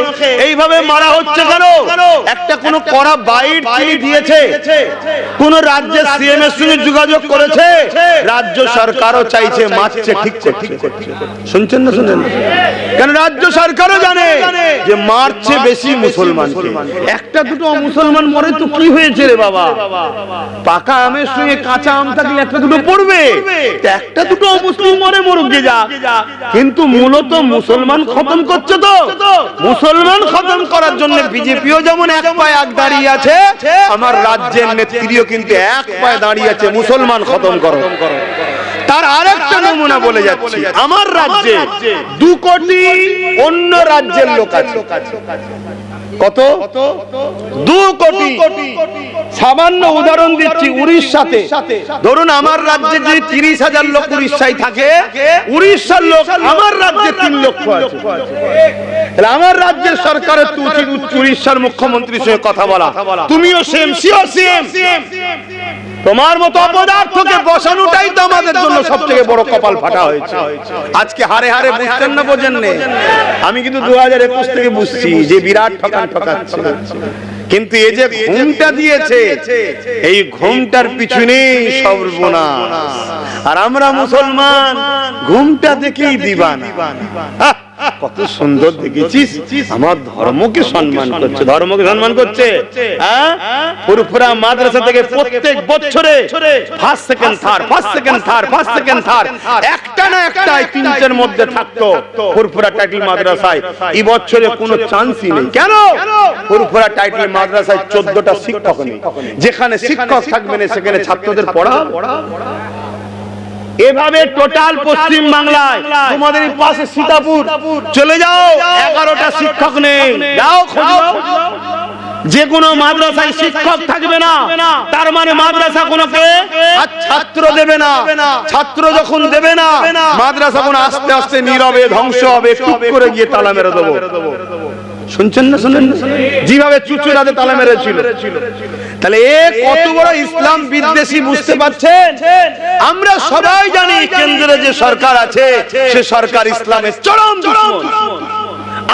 এইভাবে মারা হচ্ছে কেন? একটা কোন কড়া বাইট তিনি দিয়েছে? কোন রাজ্যের সিএম এর সঙ্গে যোগাযোগ করেছে? রাজ্য সরকারও চাইছে, মারছে, ঠিক করছে। শুনছেন না? শুনেন? কারণ রাজ্য সরকারও জানে যে মারছে বেশি মুসলমান। একটা দুটো মুসলমান মরে তো কি হয়েছে রে বাবা? পাকা আমের সঙ্গে কাঁচা আম থাকলে একটা দুটো পড়বে, একটা দুটো মুসলিম মরে মরুক যে যা। কিন্তু মূলত মুসলমান খতম করছে। তো মুসলমান খতম করার জন্য বিজেপিও যেমন এক পায়ে আগ দাঁড়িয়ে আছে, আমার রাজ্যের নেত্রীও কিন্তু এক পায়ে দাঁড়িয়ে আছে, মুসলমান খতম করো। তার আরেকটা নমুনা বলে যাচ্ছি, আমার রাজ্যে 2 কোটি অন্য রাজ্যের লোক আছে। কত? 2 কোটি। সামান্য উদাহরণ দিচ্ছি, উড়িষ্যাতে ধরুন আমার রাজ্যে যদি 30,000 লোক উড়িষ্যায় থাকে, উড়িষ্যার লোক আমার রাজ্যে 3 লক্ষ আছে। তাহলে আমার রাজ্যের সরকারের তো উচিত উড়িষ্যার মুখ্যমন্ত্রীর সঙ্গে কথা বলা, তুমিও সেম, সিও সেম। তোমার মতো অপদার্থকে বসানোটাই তো আমাদের জন্য সবথেকে বড় কপাল ফাটা হয়েছে। আজকে হারে হারে বুঝতেন না, বোঝেন না? আমি কিন্তু 2021 থেকে বুঝছি যে বিরাট ঠকাচ্ছে। কিন্তু এই যে ঘুমটা দিয়েছে, এই ঘুমটার পিছনেই সর্বনাশ। আর আমরা মুসলমান ঘুমটা দেখেই দিবানা। কত সুন্দর দেখেছিস, আমার ধর্মকে সম্মান করছে, ধর্মকে সম্মান করছে। ফুরফুরা মাদ্রাসা থেকে প্রত্যেক বছরে ফার্স্ট সেকেন্ড থার্ড একটা না একটা তিনটের মধ্যে থাকতো ফুরফুরা টাইটেল মাদ্রাসায়। এই বছরে কোনো চান্সই নেই। কেন? ফুরফুরা টাইটেল মাদ্রাসায় 14টা শিক্ষক নেই। যেখানে শিক্ষক থাকবে না সেখানে ছাত্রদের পড়া। এভাবে টোটাল পশ্চিম বাংলায়, তোমাদের পাশে সীতাপুর চলে যাও, 11টা শিক্ষক নেই। যাও খোঁজো, যে কোনো মাদ্রাসায় শিক্ষক থাকবে না, তার মানে মাদ্রাসা কোনকে ছাত্র দেবে না। ছাত্র যখন দেবে না, মাদ্রাসা কোন আস্তে আস্তে নীরবে ধ্বংস হবে, টুক করে গিয়ে তালা মেরে দেবো। শুনছেন না? শুনেন, যেভাবে চুচুড়াতে তালা মেরেছিল। তাহলে এ কত বড় ইসলাম বিদ্বেষী, বুঝতে পারছেন? আমরা সবাই জানি কেন্দ্রে যে সরকার আছে সে সরকার ইসলামের চরম দুশমন।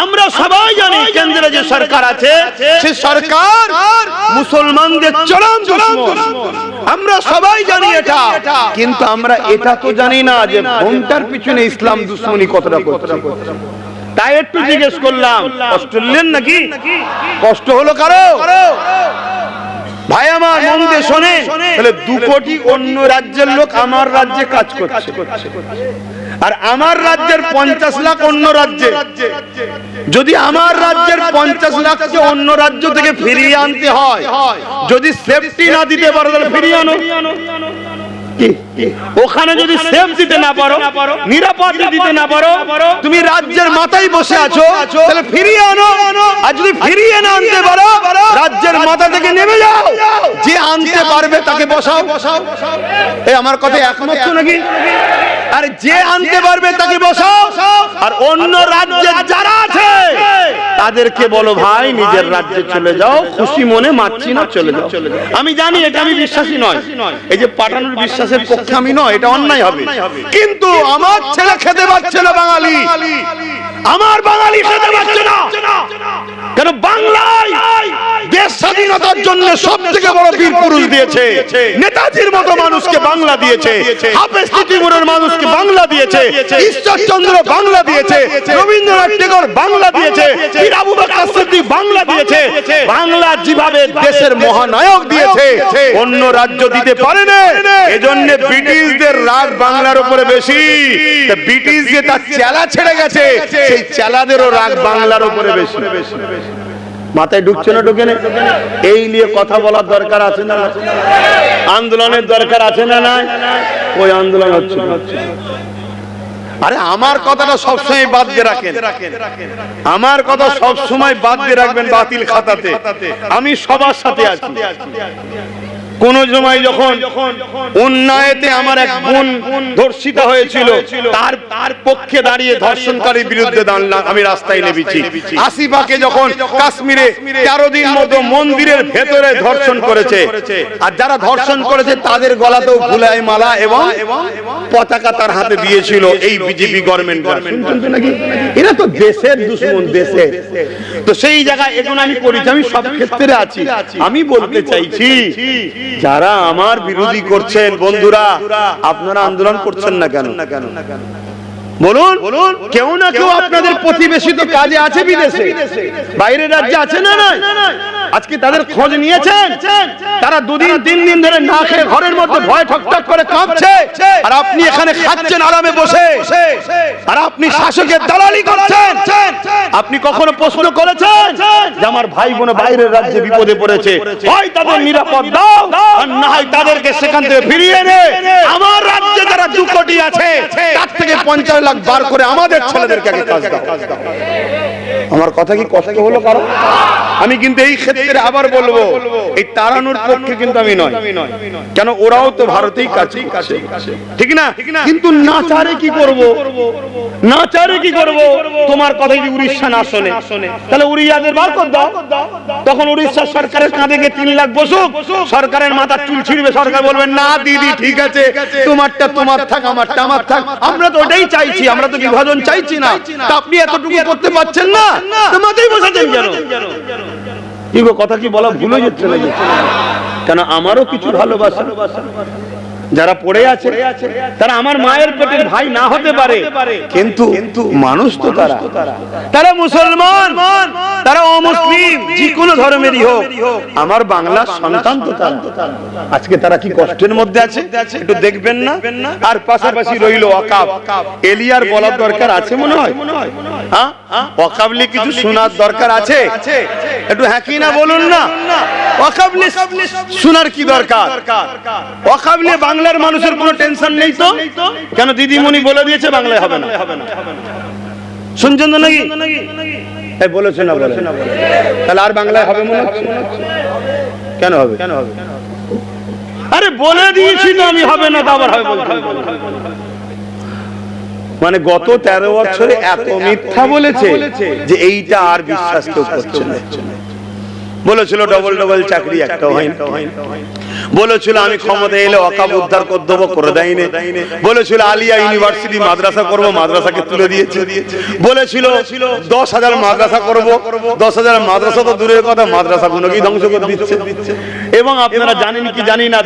আমরা সবাই জানি কেন্দ্রে যে সরকার আছে সে সরকার মুসলমানদের চরম দুশমন। আমরা সবাই জানি এটা, কিন্তু আমরা এটা তো জানি না যে ঘোমটার পিছনে ইসলাম দুশমনী কতটা করছে। তাই একটু জিজ্ঞেস করলাম, কষ্ট নিলেন নাকি? কষ্ট হলো কারো? ভাই আমার মন দিয়ে শোনেন, তাহলে 2 কোটি অন্য রাজ্যের লোক আমার রাজ্যে কাজ করছে, আর আমার রাজ্যের 50 লাখ অন্য রাজ্যে। যদি আমার রাজ্যের 50 লাখকে অন্য রাজ্য থেকে ফিরিয়ে আনতে হয়, যদি সেফটি না দিতে পারো তাহলে ফিরিয়ে আনো। ওখানে যদি সেফ দিতে না পারো, নিরাপত্তা দিতে না পারো, তুমি রাজ্যের মাথায় বসে আছো, তাহলে ফিরিয়ে আনো। আর যদি ফিরিয়ে না আনতে পারো, রাজ্যের মাথা থেকে নেমে যাও, যে আনতে পারবে তাকে বসাও। এই আমার কথা একমত তো নাকি? আর যে আনতে পারবে তাকে বসাও, আর অন্য রাজ্যে যারা আছে তাদেরকে বলো ভাই নিজের রাজ্যে চলে যাও, খুশি মনে, মারছি না, চলে যাও। আমি জানি এটা আমি বিশ্বাসী নয়, এই যে পাঠানোর বিশ্বাসের পক্ষে আমি নয়, এটা অন্যায় হবে। কিন্তু আমার ছেলে খেতে পারছে না, বাঙালি, আমার বাঙালি খেতে পারছে না। কেন? বাংলায় দেশ স্বাধীনতার জন্য সব থেকে বড় বীর পুরুষ দিয়েছে, নেতাজির মতো মানুষকে বাংলা দিয়েছে, হাফেজ তিতুমীরের মানুষকে বাংলা দিয়েছে, ঈশ্বরচন্দ্র বাংলা দিয়েছে, রবীন্দ্রনাথ ঠাকুর বাংলা দিয়েছে, পীর আবু বকর সিদ্দিক বাংলা দিয়েছে। বাংলা যেভাবে দেশের মহানায়ক দিয়েছে, অন্য রাজ্য দিতে পারে না। এজন্য ব্রিটিশদের রাগ বাংলার উপরে বেশি। ব্রিটিশ যে তার চেলা ছেড়ে গেছে, সেই চেলাদেরও রাগ বাংলার উপরে বেশি। মাথায় ঢুকছে না? ঢুকে না? এই নিয়ে কথা বলার দরকার আছে না? আন্দোলনের দরকার আছে না? না, ওই আন্দোলন হচ্ছে। আরে আমার কথাটা সবসময় বাদ দিয়ে রাখেন, আমার কথা সবসময় বাদ দিয়ে রাখবেন বাতিল খাতাতে। আমি সবার সাথে আছি। কোন সময় যখন অন্যায়তে আমার এক বোন ধর্ষিতা হয়েছিল, তার পক্ষে দাঁড়িয়ে ধর্ষণকারীর বিরুদ্ধে আমি রাস্তায় নেমেছি। আসিফাকে যখন কাশ্মীরে 13 দিন মতো মন্দিরের ভেতরে ধর্ষণ করেছে, আর যারা ধর্ষণ করেছে তাদের গলাতেও ফুলাই মালা এবং পতাকা তার হাতে দিয়েছিল এই বিজেপি গভর্নমেন্ট। এরা তো দেশের দুশমন, দেশের। তো সেই জায়গায় এখন আমি করেছি, আমি সব ক্ষেত্রে আছি। আমি বলতে চাইছি, যারা আমার বিরোধী করছেন বন্ধুরা, আপনারা আন্দোলন করছেন না কেন? বলুন, কেউ না কেউ আপনাদের প্রতিবেশী তো কাজে আছে, বিদেশে, বাইরের রাজ্যে আছে না? আজকে তাদের খোঁজ নিয়েছেন? তারা 2 দিন 3 দিন ধরে না খেয়ে ঘরের মধ্যে ভয় ঠকঠক করে কাঁপছে, আর আপনি এখানে খাচ্ছেন আরামে বসে, আর আপনি শাসকের দালালি করছেন। আপনি কখনো প্রশ্ন করেছেন যে আমার ভাই বোন বাইরের রাজ্যে বিপদে পড়েছে, হয় তাদের নিরাপদ দাও, আর না হয় তাদেরকে সেখান থেকে ফিরিয়ে এনে আমার রাজ্যে যারা 2 কোটি আছে তার থেকে 50 লাখ বার করে আমাদের ছেলেদেরকে আগে কাজ দাও। আমার কথা কি কষ্ট হলো কারো? আমি কিন্তু এই ক্ষেত্রে আবার বলবো, এই তাড়ানোর পক্ষে কিন্তু আমি নয়। কেন? ওরাও তো ভারতেই কাজ করছে, ঠিক না? কিন্তু না চারে কি করব? না চারে কি করব? তোমার কথা যদি উড়িষ্যা না শোনে, তাহলে উড়িয়াদের বার কর দাও। তখন উড়িষ্যা সরকারের কাঁধে গিয়ে 3 লাখ বসুক, সরকারের মাথার চুল ছিঁড়বে, সরকার বলবেন না দিদি ঠিক আছে, তোমারটা তোমার থাক, আমারটা আমার থাক। আমরা তো ওটাই চাইছি, আমরা তো বিভাজন চাইছি না। আপনি এতটুকু করতে পারছেন না, তোমাতেই বসাতেন কেন? কি গো, কথা কি বলা ভুল হয়ে যাচ্ছে নাকি? কেন? আমারও কিছু ভালোবাসা, যারা পড়ে আছে তারা আমার মায়ের পেটের ভাই না হতে পারে, কিন্তু মানুষ তো তারা মুসলমান, তারা অমুসলিম, যে কোনো ধর্মেরই হোক, আমার বাংলার সন্তান তো তারা। আজকে তারা কি কষ্টের মধ্যে আছে একটু দেখবেন না? আর পাশাপাশি রইল ওয়াকাফ। এলিয়ার বলার দরকার আছে মনে হয়? হ্যাঁ, ওয়াকাফ নিয়ে কিছু শোনার দরকার আছে? একটু হ্যাঁ কি না বলুন না। ওয়াকাফ নিয়ে শোনার কি দরকার? ওয়াকাফ নিয়ে বাংলার মানুষের কোনো টেনশন নেই তো? কেন দিদিমণি বলে দিয়েছে বাংলায় হবে না? শুনছেন তো নাকি? বলেছে না, বলে তাহলে আর বাংলায় হবে মনে হচ্ছে? কেন হবে? আরে বলে দিয়েছি তো আমি হবে না, তো আবার হবে বলতে? মানে গত 13 বছরে এত মিথ্যা বলেছে যে এইটা আর বিশ্বাস কেউ করছে না। বলেছিল ডবল ডবল চাকরি একটা হয় না, বলেছিল আমি ক্ষমতা এলে ওয়াকাফ উদ্ধার করে দেবো, করে দেয়নি। বলেছিল আলিয়া ইউনিভার্সিটি মাদ্রাসা করবো, মাদ্রাসাকে তুলে দিয়েছে। বলেছিল 10,000 মাদ্রাসা করবো, 10,000 মাদ্রাসা তো দূরের কথা, মাদ্রাসা গুলোকেই ধ্বংস করে দিচ্ছে। এবং আপনারা জানেন কি জানি না,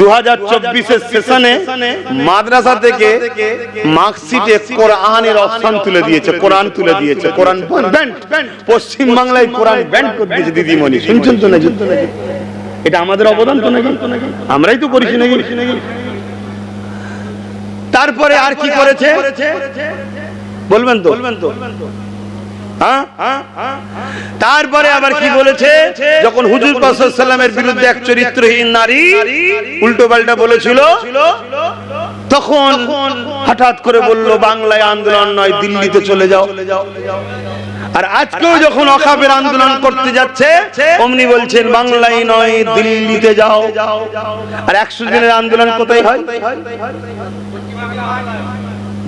2024 সেশনে মাদ্রাসা থেকে মার্কশিটে কোরআনের অপশন তুলে দিয়েছে, কোরআন তুলে দিয়েছে, কোরআন ব্যান্ড। পশ্চিম বাংলায় কোরআন ব্যান্ড করে দিয়েছে দিদিমণি, শুনছেন তো নাকি? এটা আমাদের অবদান তো নাকি? আমরাই তো করেছি নাকি? তারপরে আর কি করেছে বলবেন তো? তারপরে আবার কি বলেছে, যখন হুজুর পাক সাল্লাল্লাহু আলাইহি ওয়াসাল্লামের বিরুদ্ধে এক চরিত্রহীন নারী উল্টো পাল্টা বলেছিল, তখন হঠাৎ করে বলল বাংলায় আন্দোলন নয়, দিল্লিতে চলে যাও। আর আজকেও যখন ওয়াকাফের আন্দোলন করতে যাচ্ছে, অমনি বলছেন বাংলায় নয়, দিল্লিতে যাও। আর 100 দিনের আন্দোলন কোথায় হয়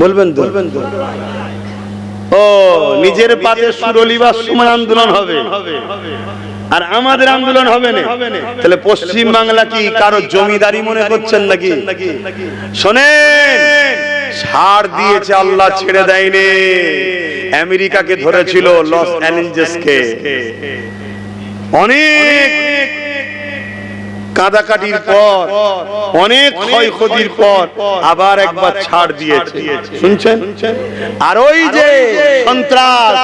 বলবেন তো? ও নিজের পাতে সুরলিবার সময় আন্দোলন হবে, আর আমাদের আন্দোলন হবে না। তাহলে পশ্চিম বাংলা কি কারো জমিদারি মনে করছেন নাকি? শোনেন, ছাড় দিয়েছে আল্লাহ, ছেড়ে দেয়নি। আমেরিকাকে ধরেছিল, লস অ্যাঞ্জেলেসকে অনেক কাদাকাটির পর, অনেক ক্ষয়ক্ষতির পর আবার একবার ছাড় দিয়েছে, শুনছেন? আর ওই যে সন্ত্রাস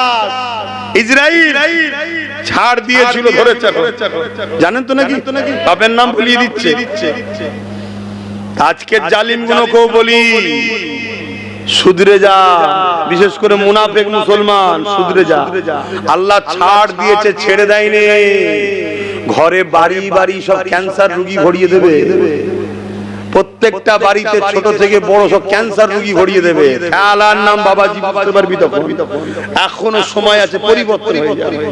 ইসরায়েল ছাড় দিয়েছিল, ধরেছে, জানেন তো নাকি? বাপের নাম ভুলিয়ে দিচ্ছে। আজকের জালিম গুলোকেও বলি শুধরে যা, বিশেষ করে মুনাফিক মুসলমান, শুধরে যা। আল্লাহ ছাড় দিয়েছে, ছেড়ে দেয়নি। ঘরে বাড়ি বাড়ি সব ক্যান্সার রোগী ভরিয়ে দেবে, প্রত্যেকটা বাড়িতে ছোট থেকে বড় সব ক্যান্সার রোগী ভরিয়ে দেবে। খেলার নাম বাবাজি, বুঝতে পারবি তখন? এখনো সময় আছে, পরিবর্তন হয়ে যাবে।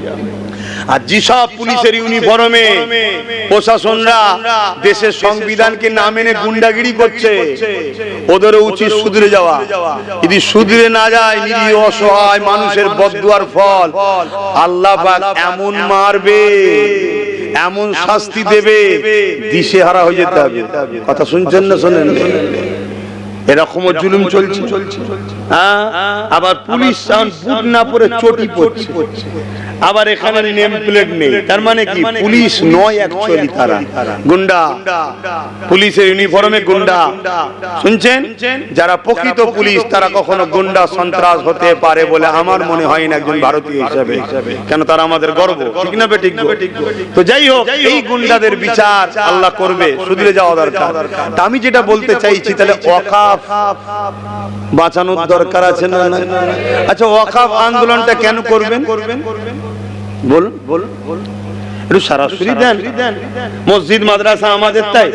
আর যেসব পুলিশের ইউনিফর্মে প্রশাসনরা দেশের সংবিধানকে না মেনে গুন্ডাগিরি করছে, ওদেরও উচিত শুধরে যাওয়া। যদি শুধরে না যায়, নিরীহ অসহায় মানুষের বদদুয়ার ফল আল্লাহ পাক এমন মারবে, এমন শাস্তি দেবে, দিশেহারা হয়ে যেতে হবে। কথা শুনছেন না? শোনেন, এরকমও জুলুম চলছে। আবার পুলিশ বুট না পরে চটি পড়ছে, আবার এখানে নেম প্লেট নেই। তার মানে কি? পুলিশ নয়, অ্যাকচুয়ালি তারা গুন্ডা, পুলিশের ইউনিফর্মে গুন্ডা। শুনছেন? যারা প্রকৃত পুলিশ তারা কখনো গুন্ডা সন্ত্রাস হতে পারে বলে আমার মনে হয় না একজন ভারতীয় হিসাবে। কেন? তারা আমাদের গর্ব, ঠিক না বেঠিক? তো যাই হোক, এই গুন্ডাদের বিচার আল্লাহ করবে, শুধরে যাওয়া দরকার। তা আমি যেটা বলতে চাইছি, তাহলে ওয়াকাফ বাঁচানোর দরকার আছে না? আচ্ছা, ওয়াকাফ আন্দোলনটা কেন করবেন বল একটু সরাসরি দেন। মসজিদ মাদ্রাসা আমাদের, তাই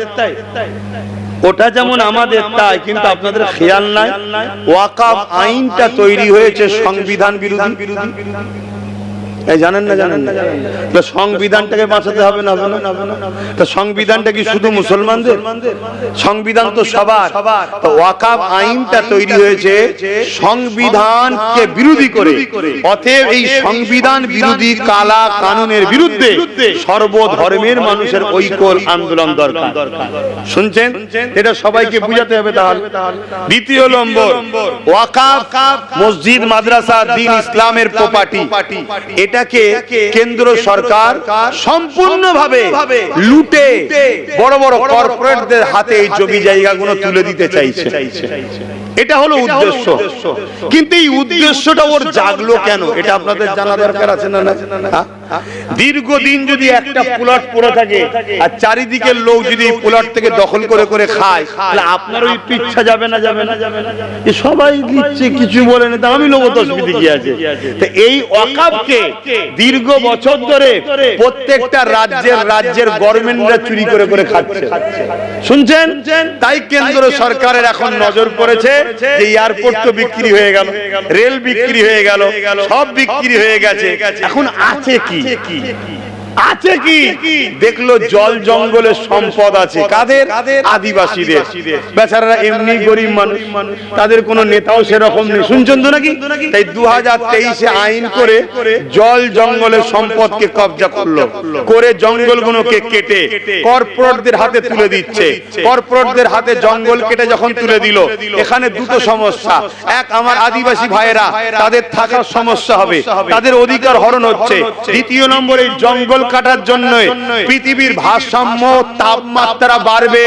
ওটা যেমন আমাদের তাই, কিন্তু আপনাদের খেয়াল নাই ওয়াকাফ আইনটা তৈরি হয়েছে সংবিধান বিরোধী। জানেন না? জানেন না? সংবিধানটাকে বাঁচাতে হবে না? তা সংবিধানটা কি শুধু মুসলমানদের? সংবিধান তো সবার। তো ওয়াকাফ আইনটা তৈরি হয়েছে সংবিধানকে বিরোধী করে। অতএব এই সংবিধান বিরোধী কালা কানুনের বিরুদ্ধে সর্বধর্মের মানুষের ঐক্যর আন্দোলন দরকার। শুনছেন? এটা সবাইকে বুঝাতে হবে। তাহলে দ্বিতীয় নম্বর, ওয়াকাফ মসজিদ মাদ্রাসা দ্বীন ইসলামের প্রপার্টি, এটা এটাকে কেন্দ্র সরকার সম্পূর্ণভাবে লুটে বড় বড় কর্পোরেটদের হাতে এই জমি জায়গাগুলো তুলে দিতে চাইছে। এটা হলো উদ্দেশ্য। কিন্তু এই উদ্দেশ্যটা ওর জাগলো কেন, এটা আপনাদের জানা দরকার আছে না? দীর্ঘদিন যদি একটা প্লট পড়ে থাকে আর চারিদিকের লোক যদি প্লট থেকে দখল করে করে খায়, তাহলে আপনারও একটু ইচ্ছা যাবে না? সবাই দিচ্ছে, কিছু বলে না, আমি লোক অসুবিধা কি আছে? তো এই ওয়াকফকে দীর্ঘ বছর ধরে প্রত্যেকটা রাজ্যের গভর্নমেন্টরা চুরি করে করে খাচ্ছে, শুনছেন? তাই কেন্দ্র সরকারের এখন নজর পড়েছে যে এয়ারপোর্ট তো বিক্রি হয়ে গেল, রেল বিক্রি হয়ে গেল, সব বিক্রি হয়ে গেছে, এখন আছে কি? দেখলো জল জঙ্গলের সম্পদ আছে কাদের? আদিবাসীদের। বেচারারা এমনি গরিব মানুষ, তাদের কোনো নেতাও সেরকম নেই, শুনছেন তো নাকি? তাই 2023-এ আইন করে জল জঙ্গলের সম্পদকে কবজা করলো, করে জঙ্গলগুলোকে কেটে কর্পোরেটদের হাতে তুলে দিচ্ছে। কর্পোরেটদের হাতে জঙ্গল কেটে যখন তুলে দিল, এখানে দুটো সমস্যা। এক, আমার আদিবাসী ভাইয়েরা তাদের থাকার সমস্যা হবে, তাদের অধিকার হরণ হচ্ছে। দ্বিতীয় নম্বর, এই জঙ্গল কাটার জন্য পৃথিবীর ভারসাম্য তাপমাত্রা বাড়বে।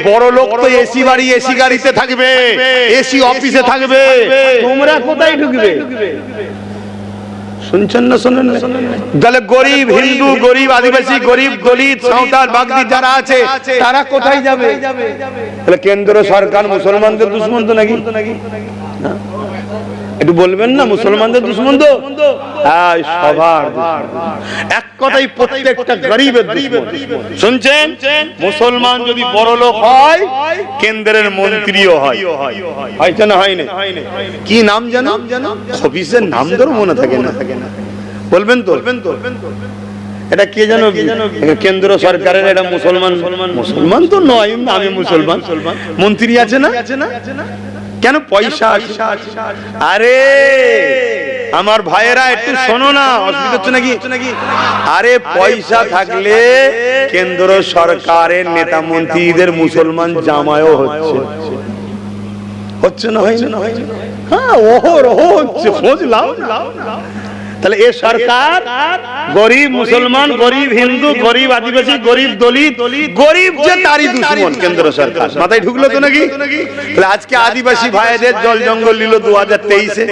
বড় লোক তো এসি বাড়ি এসি গাড়িতে থাকবে, এসি অফিসে থাকবে, তোমরা কোথায় ঢুকবে? শুনছেন না? শোনেন না? তাহলে গরিব হিন্দু, গরিব আদিবাসী, গরিব দলিত, সাঁওতাল, বাগদি যারা আছে তারা কোথায় যাবে? তাহলে কেন্দ্র সরকার মুসলমানদের দুশ্মন তো নাকি? একটু বলবেন না, মুসলমানদের দুশ্মন তো? হ্যাঁ, সবার এক কথাই প্রত্যেকটা গরিবের দুশ্মন। শুনছেন? মুসলমান যদি বড় লোক হয়, কেন্দ্রের মন্ত্রীও হয়। হয়তো না? হয় না? কি নাম জানো? অফিসের নাম ধরো মনে থাকে না, বলবেন তো? এটা কে জানো? কেন্দ্র সরকারের এটা মুসলমান। মুসলমান তো নয়, আমি মুসলমান। মন্ত্রী আছে না? কেন? পয়সা আছে। আরে আমার ভাইয়েরা একটু শোনো না, অসুবিধা হচ্ছে নাকি? আরে পয়সা থাকলে কেন্দ্র সরকারের নেতা মন্ত্রীদের মুসলমান জামাইও হচ্ছে না? হয় না? হ্যাঁ, হচ্ছে, খোঁজ লাও। তাহলে এ সরকার গরিব মুসলমান, গরিব হিন্দু, গরিব আদিবাসী, গরিব দলিত, গরিব যে তারই দুশ্মন কেন্দ্র সরকার। মাথায় ঢুকলো তো নাকি? তাহলে আজকে আদিবাসী ভাইদের জল জঙ্গল নিল 2023-এ।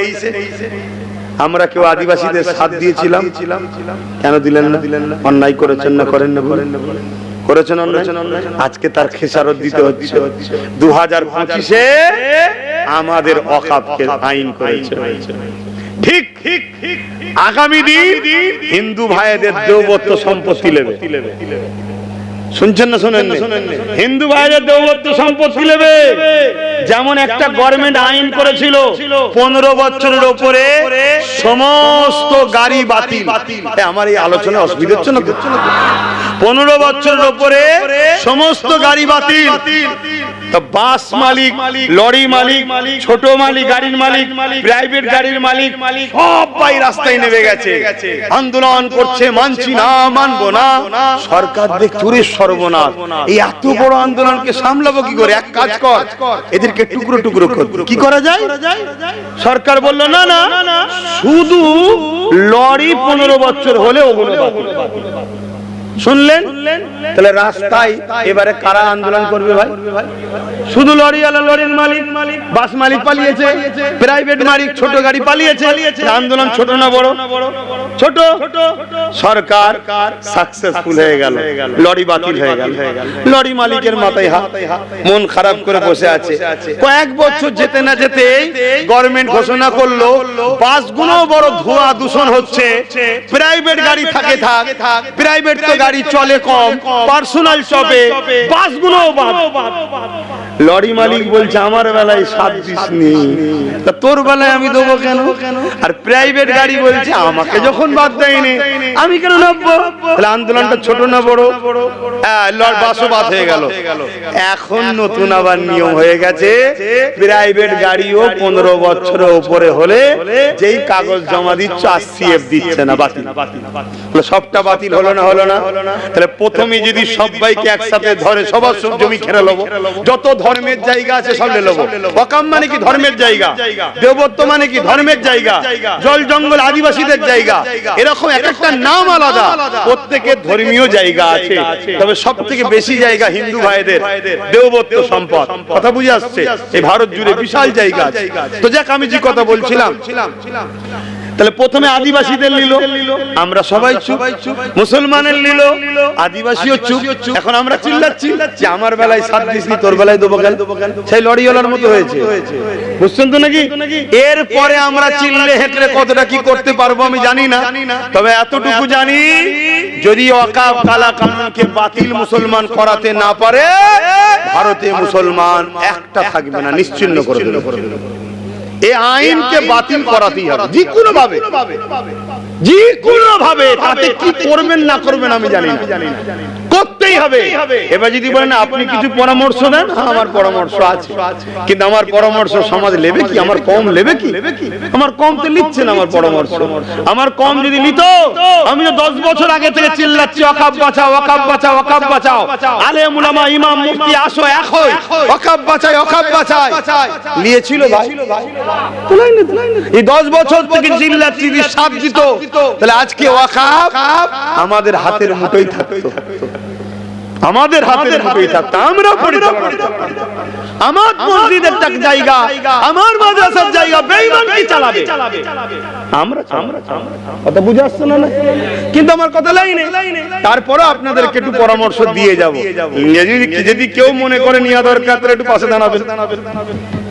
আমরা কেউ আদিবাসীদের সাথ দিয়েছিলাম? কেন দিলেন না? অন্যায় করেছেন না? করেন না? বলেন করেছেন অন্যায়? আজকে তার খেসারত দিতে হচ্ছে। 2025-এ আমাদের ওয়াকফকে আইন করেছে। ঠিক আগামী দিন হিন্দু ভাইদের দেওবত্ব সম্পত্তি নেবে। শুনছেন না? শোনেন? হিন্দু ভাইদের দেওবত্ব সম্পত্তি নেবে। যেমন একটা গভর্নমেন্ট আইন করেছিল 15 বছরের উপরে সমস্ত গাড়ি বাতিল। আমার এই আলোচনা অসুবিধা হচ্ছে না? 15 বছরের উপরে সমস্ত গাড়ি বাতিল। বাস মালিক, লরি মালিক, ছোট মালিক, গাড়ির মালিক, প্রাইভেট গাড়ির মালিক সবাই রাস্তায় নেমে গেছে, আন্দোলন করছে, মানছি না, মানবো না। সরকার দেখছে সর্বনাশ, এই এত বড় আন্দোলনকে সামলাবো কি করে? এক কাজ কর, এদেরকে টুকরো টুকরো কর। কি করা যায়? সরকার বলল না না, শুধু লরি 15 বছর হলে ওগুলো। শুনলেন? তাহলে রাস্তায় এবারে কারা আন্দোলন করবে ভাই? শুধু লরিওয়ালা, লরির মালিক, বাস মালিক পালিয়েছে, প্রাইভেট মালিক, ছোট গাড়ি পালিয়েছে। আন্দোলন ছোট না বড়? ছোট। সরকার সাকসেসফুল হয়ে গেল, লরি বাতিল হয়ে গেল। লরি মালিকের মাথায় হাত, মন খারাপ করে বসে আছে। কয়েক বছর যেতে না যেতে গভর্নমেন্ট ঘোষণা করলো বাসগুলো বড় ধোঁয়া দূষণ হচ্ছে। প্রাইভেট গাড়ি থাকে থাক, প্রাইভেট তো গাড়ি চলে কম, পার্সোনাল চলে, বাসগুলো বাদ। লরি মালিক বলছে আমার বেলায় সাত দিসনি, তা তোর বেলায় আমি দেবো কেন? আর প্রাইভেট গাড়ি বলছে আমাকে যখন বাদ দেয়নি আমি কেন নামবো? তাহলে আন্দোলনটা ছোট না বড়? বাসও বাদ হয়ে গেল। এখন নতুন আবার নিয়ম হয়ে গেছে, প্রাইভেট গাড়িও 15 বছরের উপরে হলে যেই কাগজ জমা দিচ্ছ RCF দিচ্ছে না, বাতিল। সবটা বাতিল হলো না? হলো না? তাহলে প্রথমে যদি সবাইকে একসাথে ধরে সবার জমি খেয়ে নেবো, যত ধর্মের জায়গা আছে সব নিয়ে নেবো। ওয়াকাফ মানে কি ধর্মের জায়গা, দেবত্ব মানে কি ধর্মের জায়গা, জল জঙ্গল আদিবাসীদের জায়গা, এরকম এক একটা নাম আলাদা, প্রত্যেকের ধর্মীয় জায়গা আছে। তবে সব থেকে বেশি জায়গা হিন্দু ভাইদের দেবত্ব সম্পদ। কথা বুঝে আসছে? এই ভারত জুড়ে বিশাল জায়গা আছে। তো যাক, আমি যে কথা বলছিলাম, তাহলে প্রথমে আদিবাসীদের নিল, আমরা সবাই চুপ, মুসলমানের নিল, আদিবাসীও চুপ। এখন আমরা চিল্লাচ্ছি যে আমার বেলায় সাত দিসনি, তোর বেলায় দেবো কেন, সেই লড়িওয়ালার মতো হয়েছে। বুঝছেন তো নাকি? এরপরে আমরা চিল্লে হেঁটে কতটা কি করতে পারবো আমি জানি না, তবে এতটুকু জানি, যদি ওয়াকাফ কালা কানুনকে বাতিল মুসলমান করাতে না পারে, ভারতে মুসলমান একটা থাকবে না, নিশ্চিহ্ন করে দেবে। এই আইনকে বাতিল করাতেই হবে, যে কোনো ভাবে, যে কোনো ভাবে। তাতে কি করবেন না করবেন আমি জানি না, করতেই হবে। এবার যদি বলেন আপনি কিছু পরামর্শ দেন, আমার পরামর্শ আছে, কিন্তু আমার পরামর্শ সমাজ নেবে কি? আমার কম নেবে কি? আমার কম তো নিচ্ছে না আমার পরামর্শ। আমার কম যদি নিত, আমি তো 10 বছর আগে থেকে চিল্লাচ্ছি ওয়াকাফ বাঁচাও, ওয়াকাফ বাঁচাও, ওয়াকাফ বাঁচাও, আলেম উলামা ইমাম মুফতি আসো এক হই, ওয়াকাফ বাঁচাই, ওয়াকাফ বাঁচাই, নিয়েছিল ভাই? এই 10 বছর থেকে চিল্লাচ্ছি, যদি সাথ দিত, তাহলে আজকে ওয়াকাফ আমাদের হাতের মুঠোয় থাকতো, আমাদের হাতের মুঠোয় থাকতো, আমরা পরিচালনা করতাম। আমার মসজিদের জায়গা, আমার মাদ্রাসার জায়গা বেঈমান কি চালাবে? আমরা কথা বুঝে আসছে না? কিন্তু আমার কথা লাইনে, তারপরে আপনাদেরকে একটু পরামর্শ দিয়ে যাব। যদি কেউ মনে করে নেওয়া দরকার, তাহলে একটু পাশে দাঁড়াবেন।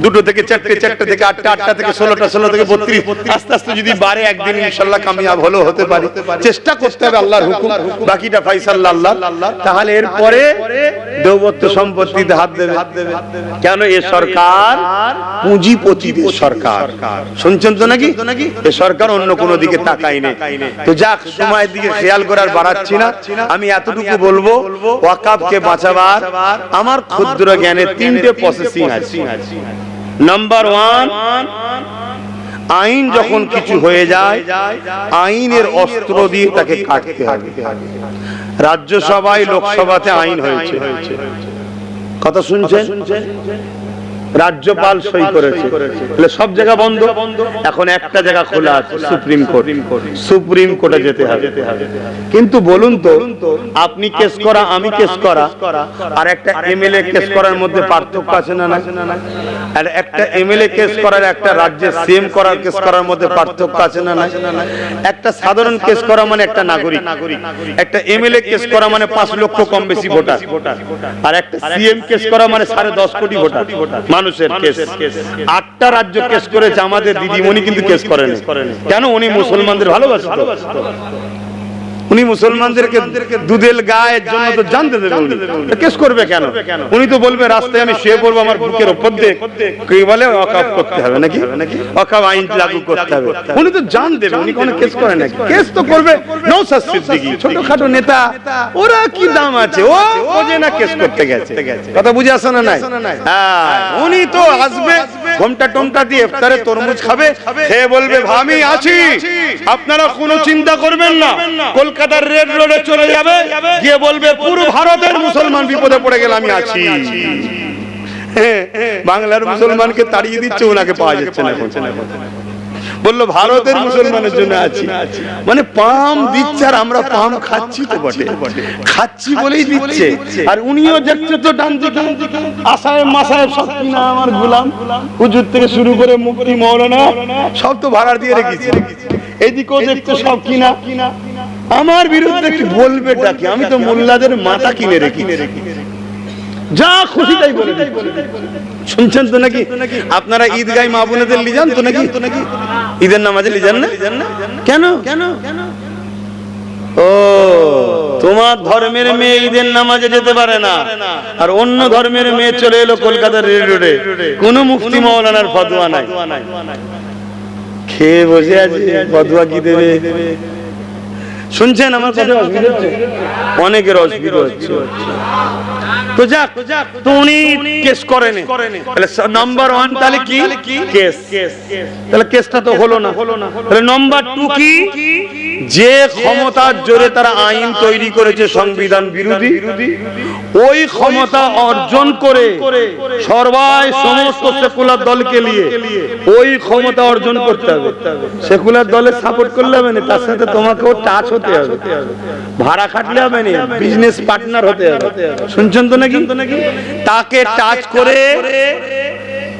2 থেকে 4, 4 থেকে 8, 8 থেকে 16, 16 থেকে 32, আস্তে আস্তে যদি বাড়ে, একদিন ইনশাআল্লাহ কামিয়াব হলো হতে পারি। চেষ্টা করতে হবে, আল্লাহর হুকুম, বাকিটা ফায়সালা আল্লাহ। তাহলে এরপরে দেবত্ব সম্পত্তিতে হাত দেবে কেন? এ সরকার পুঁজিপতিদের সরকার, শুনছেন তো নাকি? এ সরকার অন্য কোনো দিকে তাকায় না। তো যাক, সময়ের দিকে খেয়াল করার বাড়াচ্ছি না, আমি এতটুকু বলবো, ওয়াকাফকে বাঁচাবার আমার ক্ষুদ্র জ্ঞানে 3টে প্রসেসিং আছে। নাম্বার 1, আইন যখন কিছু হয়ে যায়, আইনের অস্ত্র দিয়ে তাকে কাটতে হবে। রাজ্যসভায়, লোকসভাতে আইন হয়েছে, কথা শুনছেন? রাজ্যপাল সই করেছে, সব জায়গা বন্ধ। এখন একটা জায়গা খোলা আছে, সুপ্রিম কোর্ট। সুপ্রিম কোর্টে যেতে হবে। কিন্তু বলুন তো, আপনি কেস করা, আমি কেস করা, আর একটা এমএলএ কেস করার মধ্যে পার্থক্য আছে না? আর একটা এমএলএ কেস করার, একটা রাজ্যের সিএম করার কেস করার মধ্যে পার্থক্য আছে না? একটা সাধারণ কেস করা মানে একটা নাগরিক, একটা এমএলএ কেস করা মানে 5 লক্ষ কম বেশি ভোটার, আর একটা সিএম কেস করা মানে 10.5 কোটি ভোটার মানুষের কেস। 8টা রাজ্য কেস করেছে, আমাদের দিদিমণি কিন্তু কেস করেনি। কেন? উনি মুসলমানদের ভালোবাসেন, উনি মুসলমানদেরকে দুধের গায়ের জন্য তো জানতে দেবে, কেস করবে কেন? উনি তো বলবে রাস্তায় আমি শুয়ে পড়বো, আমার বুকের উপর দিয়ে, কি বলে ওয়াকাফ করতে হবে নাকি, ওয়াকাফ আইন লাগু করতে হবে। উনি তো জান দেবে, উনি কোনো কেস করে নাকি? কেস তো করবে নওশাদ সিদ্দিকী, ছোটখাটো নেতা, ওরা কি দাম আছে, ও বোঝে না কেস করতে গেছে। কথা বুঝে আসে না? নাই, উনি তো আসবে ঘোমটা টোমটা দিয়ে, ইফতারে তরমুজ খাবে, খেয়ে বলবে আমি আছি, আপনারা কোনো চিন্তা করবেন না। কলকাতার রেড রোডে চলে যাবে, গিয়ে বলবে পুরো ভারতের মুসলমান বিপদে পড়ে গেল, আমি আছি। বাংলার মুসলমানকে তাড়িয়ে দিচ্ছে, ওনাকে পাওয়া যাচ্ছে না। বললো ভারতের মুসলমানের জন্য আছি, মানে পাম দিচ্ছে, আর আমরা পাম খাচ্ছি তো বটে, খাচ্ছি বলেই দিচ্ছে। আর উনিও দেখছে তো ডান দিকে আসায় মাসায় সব কিনা আমার গোলাম, হুজুর থেকে শুরু করে মুফতি মৌলানা সব তো ভাড়া দিয়ে রেখেছি, এদিকেও দেখছে সব কিনা। আমার বিরুদ্ধে কি বলবে কি? আমি তো মোল্লাদের মাথা কিনে রেখি, যা খুশি তাই বলে। শুনছেন তো নাকি? আপনারা ঈদগায় মা বোনেদের নিয়ে যান তো নাকি? ঈদের নামাজে নিয়ে যান না কেন? ও, তোমার ধর্মের মেয়ে ঈদের নামাজে যেতে পারে না, আর অন্য ধর্মের মেয়ে চলে এলো কলকাতার রেল রোডে, কোনো মুফতি মাওলানার ফতোয়া নাই, খেয়ে বসে আছে, ফতোয়া কি দেবে? শুনছেন আমার কথা? অসুবিধা হচ্ছে, অনেকের অসুবিধা হচ্ছে। তো যাক, তো উনি কেস করেন, তাহলে নাম্বার 1 তাহলে কি কেস, তাহলে কেসটা তো হলো না। তাহলে নাম্বার 2 কি, যে ক্ষমতার জোরে তারা আইন তৈরি করেছে সংবিধান বিরোধী, ওই ক্ষমতা অর্জন করে সবাই সমস্ত সেকুলার দলকে নিয়ে ওই ক্ষমতা অর্জন করতে হবে। সেকুলার দলের সাপোর্ট করলে হবে না, তার সাথে তোমাকেও টাচ হতে হবে, ভাড়া খাটলে হবে না, বিজনেস পার্টনার হতে হবে। শুনছেন তো নাকি? তাকে টাচ করে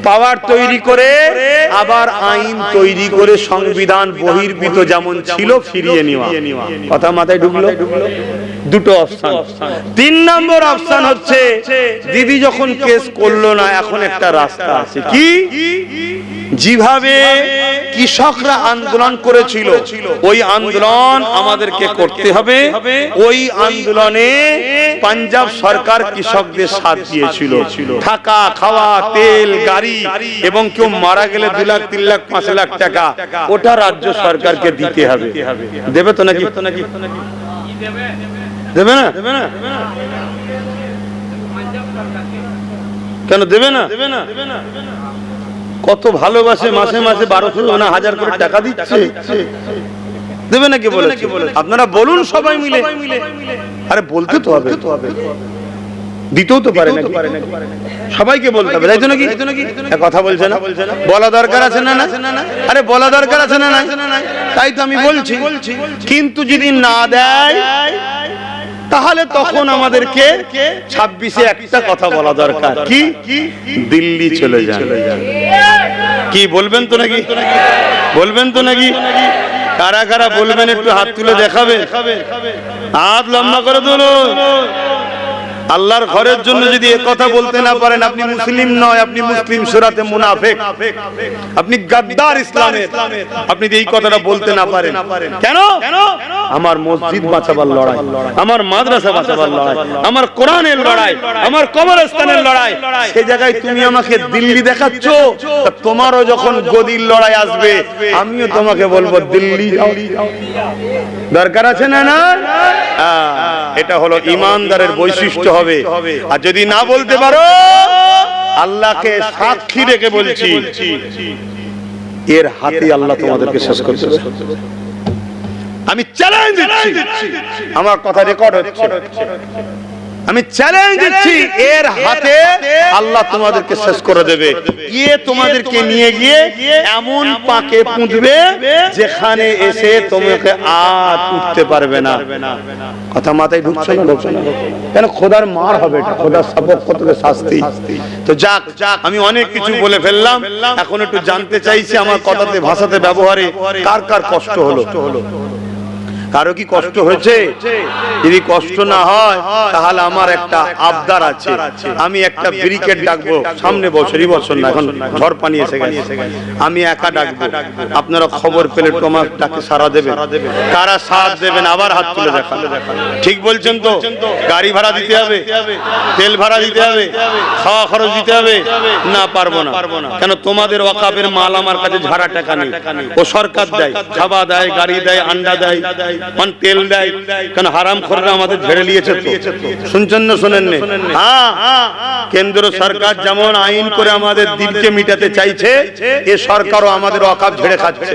পাওয়ার তৈরি করে আবার আইন তৈরি করে সংবিধান বহির্ভূত যেমন ছিল ফিরিয়ে নেওয়া। কথা মাথায় ঢুকলো? দুটো অপশন। 3 নম্বর অপশন হচ্ছে, দিদি যখন কেস করলো না, এখন একটা রাস্তা আছে। কি? যেভাবে কৃষকরা আন্দোলন করেছিল ওই আন্দোলন আমাদেরকে করতে হবে। ওই আন্দোলনে পাঞ্জাব সরকার কৃষকদের সাথ দিয়েছিল, থাকা, খাওয়া, তেল, গাড়ি, এবং কেউ মারা গেলে 2 লাখ, 3 লাখ, 5 লাখ টাকা ওটা রাজ্য সরকারকে দিতে হবে। দেবে তো নাকি? দেবে না? কেন দেবে না? কত ভালোবাসে, মাসে মাসে 1200 না 1000 করে টাকা দিচ্ছে, দেবে নাকি? বলে আপনারা বলুন সবাই মিলে। আরে বলতে তো হবে, দিতেও তো পারে নাকি? সবাইকে বলতে হবে, তাই তো নাকি? কথা বলছে না? বলা দরকার আছে না? আরে বলা দরকার আছে না? তাই তো আমি বলছি। কিন্তু যদি না দেয় তাহলে তখন আমাদেরকে 26-এ একটা কথা বলা দরকার। কি? দিল্লি চলে যান। কি বলবেন তো নাকি? বলবেন তো নাকি? কারা কারা বলবেন একটু হাত তুলে দেখাবে, হাত লম্বা করে তুলুন। আল্লাহর ঘরের জন্য যদি এই কথা বলতে না পারেন, আপনি মুসলিম নয়, আপনি মুসলিম সুরাতে মুনাফিক, আপনি গাদ্দার ইসলামের। আপনি এই কথাটা বলতে না পারেন কেন? আমার মসজিদ বাঁচাবার লড়াই, আমার মাদ্রাসা বাঁচাবার লড়াই, আমার কোরআনের লড়াই, আমার কবরস্থানের লড়াই। সেই জায়গায় তুমি আমাকে দিল্লি দেখাচ্ছ, তোমারও যখন গদির লড়াই আসবে আমিও তোমাকে বলবো দিল্লি যাও। দরকার আছে না? না, এটা হলো ইমানদারের বৈশিষ্ট্য হবে। আর যদি না বলতে পারো, আল্লাহকে সাক্ষী রেখে বলছি, এর হাতে আল্লাহ তোমাদেরকে শেষ করতে হবে। আমি চ্যালেঞ্জ দিচ্ছি, আমার কথা রেকর্ড হচ্ছে, আমি চ্যালেঞ্জ দিচ্ছি, এর হাতে আল্লাহ তোমাদেরকে শেষ করে দেবে। এ তোমাদেরকে নিয়ে গিয়ে এমন পাকে পুঁতবে যেখানে এসে তোমাকে আর উঠতে পারবে না। কথা মাথায় ঢুকছে না? কেন? খোদার মার হবে, খোদার সাপোক্ষ থেকে শাস্তি। তো যাক, আমি অনেক কিছু বলে ফেললাম। এখন একটু জানতে চাইছি আমার কথাতে, ভাষাতে, ব্যবহারে কার কার কষ্ট হলো? কারো কি কষ্ট হয়েছে? যদি কষ্ট না হয় তাহলে আমার একটা আবদার আছে, আমি একটা ব্রিকেট ডাকবো। সামনে বছরই বছর না, এখন ঝড় পানি এসে গেছে, আমি একা ডাকবো। আপনারা খবর পেলে তোমার ডাকে সাড়া দেবেন। কারা সাথ দেবেন আবার হাত তুলে দেখান। ঠিক বলছেন তো? গাড়ি ভাড়া দিতে হবে, তেল ভাড়া দিতে হবে, খাওয়া খরচ দিতে হবে। না, পারবো না। কেন? তোমাদের ওয়াকাফের মাল আমার কাছে ঝাড়া টাকা নেই, ও সরকার দেয়, খাওয়া দেয়, গাড়ি দেয়, আন্ডা দেয়, তেল দেয়। কেন? হারাম খোররা আমাদের ঝেড়ে নিয়েছে তো। শুনছেন না? শোনেন না? হ্যাঁ, কেন্দ্র সরকার যেমন আইন করে আমাদের দিলকে মিটাতে চাইছে, এ সরকারও আমাদের ওয়াকাফ ঝেড়ে খাচ্ছে।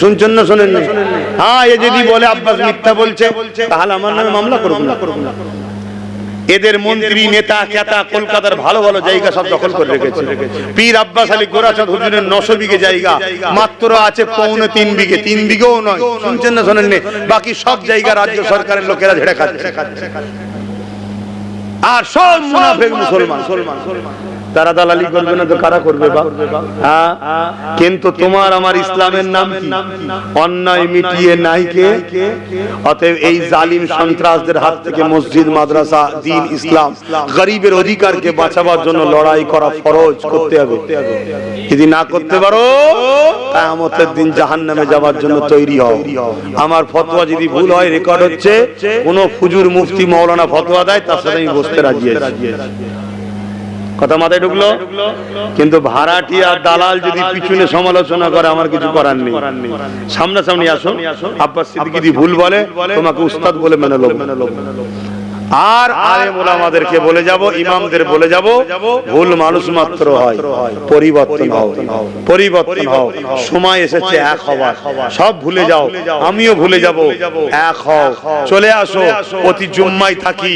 শুনছেন না? শোনেন না? হ্যাঁ, এ যদি বলে আব্বাস মিথ্যা বলছে, তাহলে আমার নামে মামলা করুন না। এদের মন্ত্রী, নেতা, কেতা কলকাতার ভালো ভালো জায়গা সব দখল করে রেখেছে। পীর আব্বাস আলী গোরাচাঁদ হুজুরের 900 বিঘে জায়গা মাত্র আছে 3.25 বিঘে, 3 বিঘেও নয়। শুনছেন না? শোনেন না? বাকি সব জায়গা রাজ্য সরকারের লোকেরা ঝেড়ে খাচ্ছে। আর সব মুনাফিক মুসলমান। তারা দালালি করবে না তো কারা করবে? হ্যাঁ, কিন্তু তোমার আমার ইসলামের নাম কি? অন্যায় মিটিয়ে নাই কে? অতএব এই জালিম সন্ত্রাসদের হাত থেকে মসজিদ, মাদ্রাসা, দ্বীন, ইসলাম, গরিবের অধিকারকে বাঁচাবার জন্য লড়াই করা ফরজ করতে হবে। যদি না করতে পারো, কিয়ামতের দিন জাহান্নামে যাওয়ার জন্য তৈরি হও। আমার ফতোয়া যদি ভুল হয়, রেকর্ড হচ্ছে, কোন হুজুর, মুফতি, মাওলানা ফতোয়া দেয়, তার সাথে আমি বসতে রাজি আছি। কথা মাথায় ঢুকলো? কিন্তু ভাড়াটিয়া দালাল যদি পিছনে সমালোচনা করে আমার কিছু করার নেই। সামনাসামনি আসো, আব্বাস সিদ্দিকী যদি ভুল বলে তোমাকে উস্তাদ বলে মেনে নেব, আর আলেম ওলামাদেরকে বলে যাব, ইমামদের বলে যাব, ভুল মানুষ মাত্র হয়, পরিবর্তন হও, পরিবর্তন হও। সময় এসেছে এক হওয়ার, সব ভুলে যাও, আমিও ভুলে যাব, এক হও, চলে আসো, প্রতি জুম্মায় থাকি,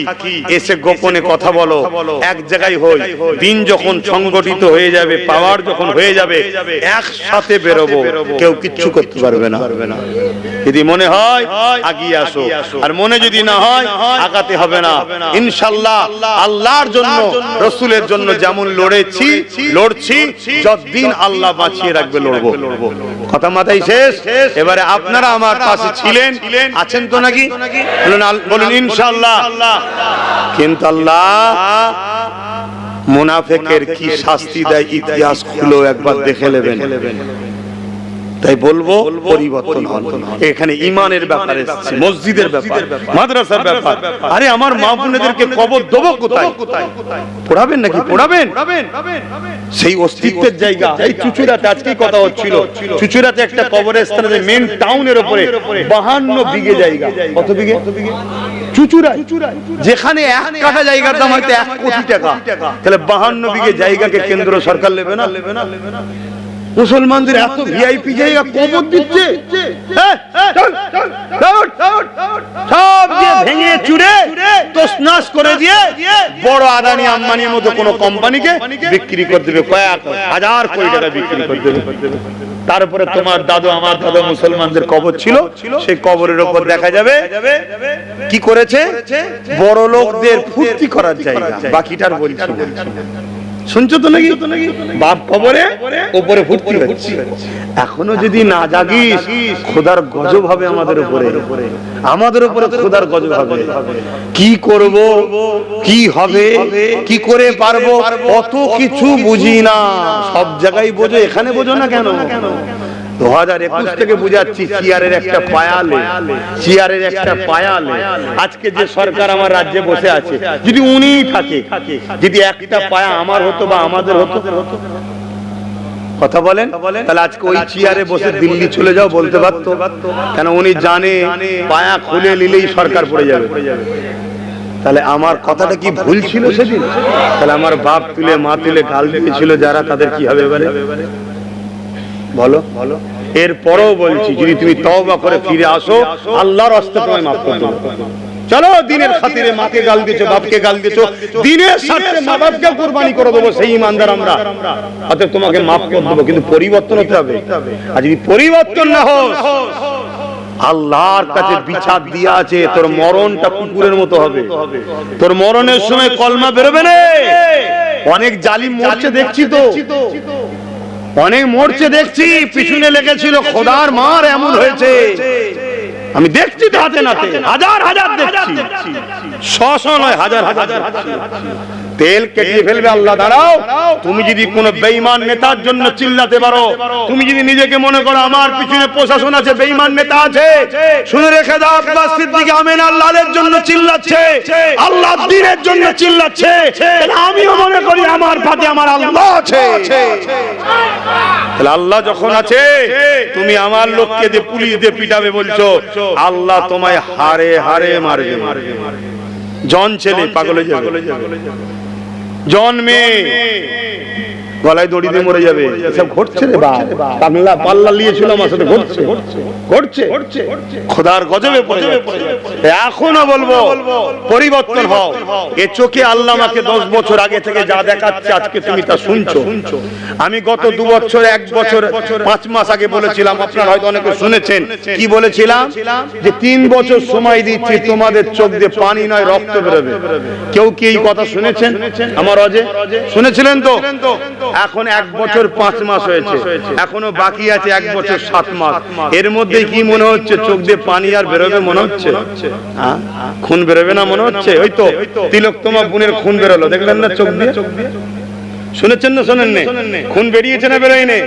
এসে গোপনে কথা বলো, এক জায়গায় হই। দিন যখন সংগঠিত হয়ে যাবে, পাওয়ার যখন হয়ে যাবে, একসাথে বেরোবো, কেউ কিচ্ছু করতে পারবে না। যদি মনে হয় আগিয়ে আসো, আর মনে যদি না হয় আগাতে হবে না। ইনশাআল্লাহ আল্লাহর জন্য, রাসূলের জন্য যেমন লড়ছি, যতদিন আল্লাহ বাঁচিয়ে রাখবে লড়বো। কথা মাথায় শেষ। এবারে আপনারা আমার পাশে ছিলেন, আছেন তো নাকি? বলুন ইনশাআল্লাহ। কিন্তু আল্লাহ মুনাফিকের কি শাস্তি দেয় ইতিহাস খুলো একবার দেখে নেবেন। তাই বলবো পরিবর্তন হন। এখানে ঈমানের ব্যাপার এসেছে, মসজিদের ব্যাপার, মাদ্রাসার ব্যাপার। আরে আমার মা বোনেদেরকে কবর দেবো কোথায়? পড়াবেন নাকি? পড়াবেন? সেই অস্তিত্বের জায়গা এই চুচুড়াতে আজকেই কথা হচ্ছিল। চুচুড়াতে একটা কবরের স্থানে মেন টাউনের উপরে 52 বিঘে জায়গা। কত বিঘে? চুচুড়া, যেখানে 1 কাঠা জায়গার দাম হয়তো 1 কোটি টাকা। তাহলে 52 বিঘে জায়গাকে কেন্দ্র সরকার নেবে না? মুসলমানদের এত ভিআইপি জায়গা কবর দিচ্ছে, সব দিয়ে ভেঙে চুরে তছনছ করে দিয়ে বড় আদানি আম্বানির মতো কোন কোম্পানিকে বিক্রি করে দেবে, কয়েক হাজার কোটি টাকা বিক্রি করে দেবে। তারপরে তোমার দাদু, আমার দাদু মুসলমানদের কবর ছিল, সেই কবরের উপর দেখা যাবে কি করেছে, বড় লোকদের ফুর্তি করার জায়গা। বাকিটার বলছি, শুনছো তো নাকি? বাপ কবরে উপরে ফুর্তি হচ্ছে। এখনো যদি না জাগিস, খোদার গজব হবে আমাদের উপরে, আমাদের উপরে খোদার গজব হবে। কি করব, কি হবে, কি করে পারবো, অত কিছু বুঝি না। সব জায়গায় বোঝো, এখানে বোঝো না কেন? 2021 থেকে বুঝাচ্ছি, চেয়ারের একটা পায়ালে, চেয়ারের একটা পায়ালে। আজকে যে সরকার আমার রাজ্যে বসে আছে, যদি উনি থাকে, যদি একটা পায়া আমার হতো বা আমাদের হতো, কথা বলেন, তাহলে আজকে ওই চেয়ারে বসে দিল্লি চলে যাও বলতে পারতো। কেন? উনি জানে পায়া খুলে নিলেই সরকার পড়ে যাবে। তাহলে আমার কথাটা কি ভুল ছিল সেদিন? তাহলে আমার বাপ তুলে মা তুলে গাল দিয়েছিল যারা, তাদের কি হবে এবারে? বলো। এরপরও বলছি, যদি তুমি তওবা করে ফিরে আসো, আল্লাহর রাস্তায় তোমায় মাফ করে দেব। চলো, দিনের খাতিরে মাকে গাল দিয়েছো, বাপকে গাল দিয়েছো, দিনের স্বার্থে মা বাপকে কুরবানি করে দেবো, সেই ইমানদার আমরা, অতএব তোমাকে মাফ করে দেবো। কিন্তু পরিবর্তন হতে হবে। আর যদি পরিবর্তন না হয়, আল্লাহর কাছে বিচার দিয়া আছে, তোর মরণটা কুকুরের মতো হবে। তোর মরণের সময় কলমা বেরোবে না। অনেক জালিম মরছে দেখছি তো, অনেক মরছে দেখছি, পিছনে লেগেছিল খোদার মার এমন হয়েছে, আমি দেখছি তো হাতে নাতে, হাজার হাজার দেখছি, 100 নয়, হাজার হাজার। তেল কেটে ফেলবে আল্লাহ। দাঁড়াও, তুমি যদি কোন বেঈমান নেতার জন্য চিল্লাতে পারো, তুমি যদি নিজেকে মনে করো আমার পিছনে প্রশাসন আছে, বেঈমান নেতা আছে, শুনে রেখে দাও, আব্বাস সিদ্দিকী আমিন আল্লাহর জন্য চিল্লাচ্ছে, আল্লাহর দ্বীনের জন্য চিল্লাচ্ছে, আমিও মনে করি আমার পাশে আমার আল্লাহ আছে। তাহলে আল্লাহ যখন আছে, তুমি আমার লোককে যে পুলিশ দিয়ে পিটাবে বলছো, আল্লাহ তোমায় হারে হারে মারবে। জন ছেলে পাগল হয়ে যাবে, জন্মে গলায় দড়ি দিয়ে মরে যাবে। সব ঘটছে রে বাপ, বাংলা পাল্লা নিয়েছিল আমার সাথে, ঘটছে, খোদার গজবে পড়ে যাচ্ছে। এখনো বলবো পরিবর্তন হও। এ চোখে আল্লাহ আমাকে 10 বছর আগে থেকে যা দেখাচ্ছে, আজকে তুমি তা শুনছো। আমি গত 2 বছর, 1 বছর 5 মাস আগে বলেছিলাম, আপনারা হয়তো অনেকে শুনেছেন, কি বলেছিলাম, যে 3 বছর সময় দিচ্ছি, তোমাদের চোখ দিয়ে পানি নয় রক্ত বেরোবে। কেউ কি এই কথা শুনেছেন? আমার অজে শুনেছিলেন তো? এখন 1 বছর 5 মাস হয়েছে, এখনো বাকি আছে 1 বছর 7 মাস। এর মধ্যে কি মনে হচ্ছে? চোখ দিয়ে পানি আর বেরোবে মনে হচ্ছে? খুন বেরোবে না মনে হচ্ছে? ওই তো তিলোত্তমা বোনের খুন বেরোলো, দেখলেন না চোখ দিয়ে? শুনেছেন না শোনেন না? খুন বেরিয়েছে না বেরোয়নি?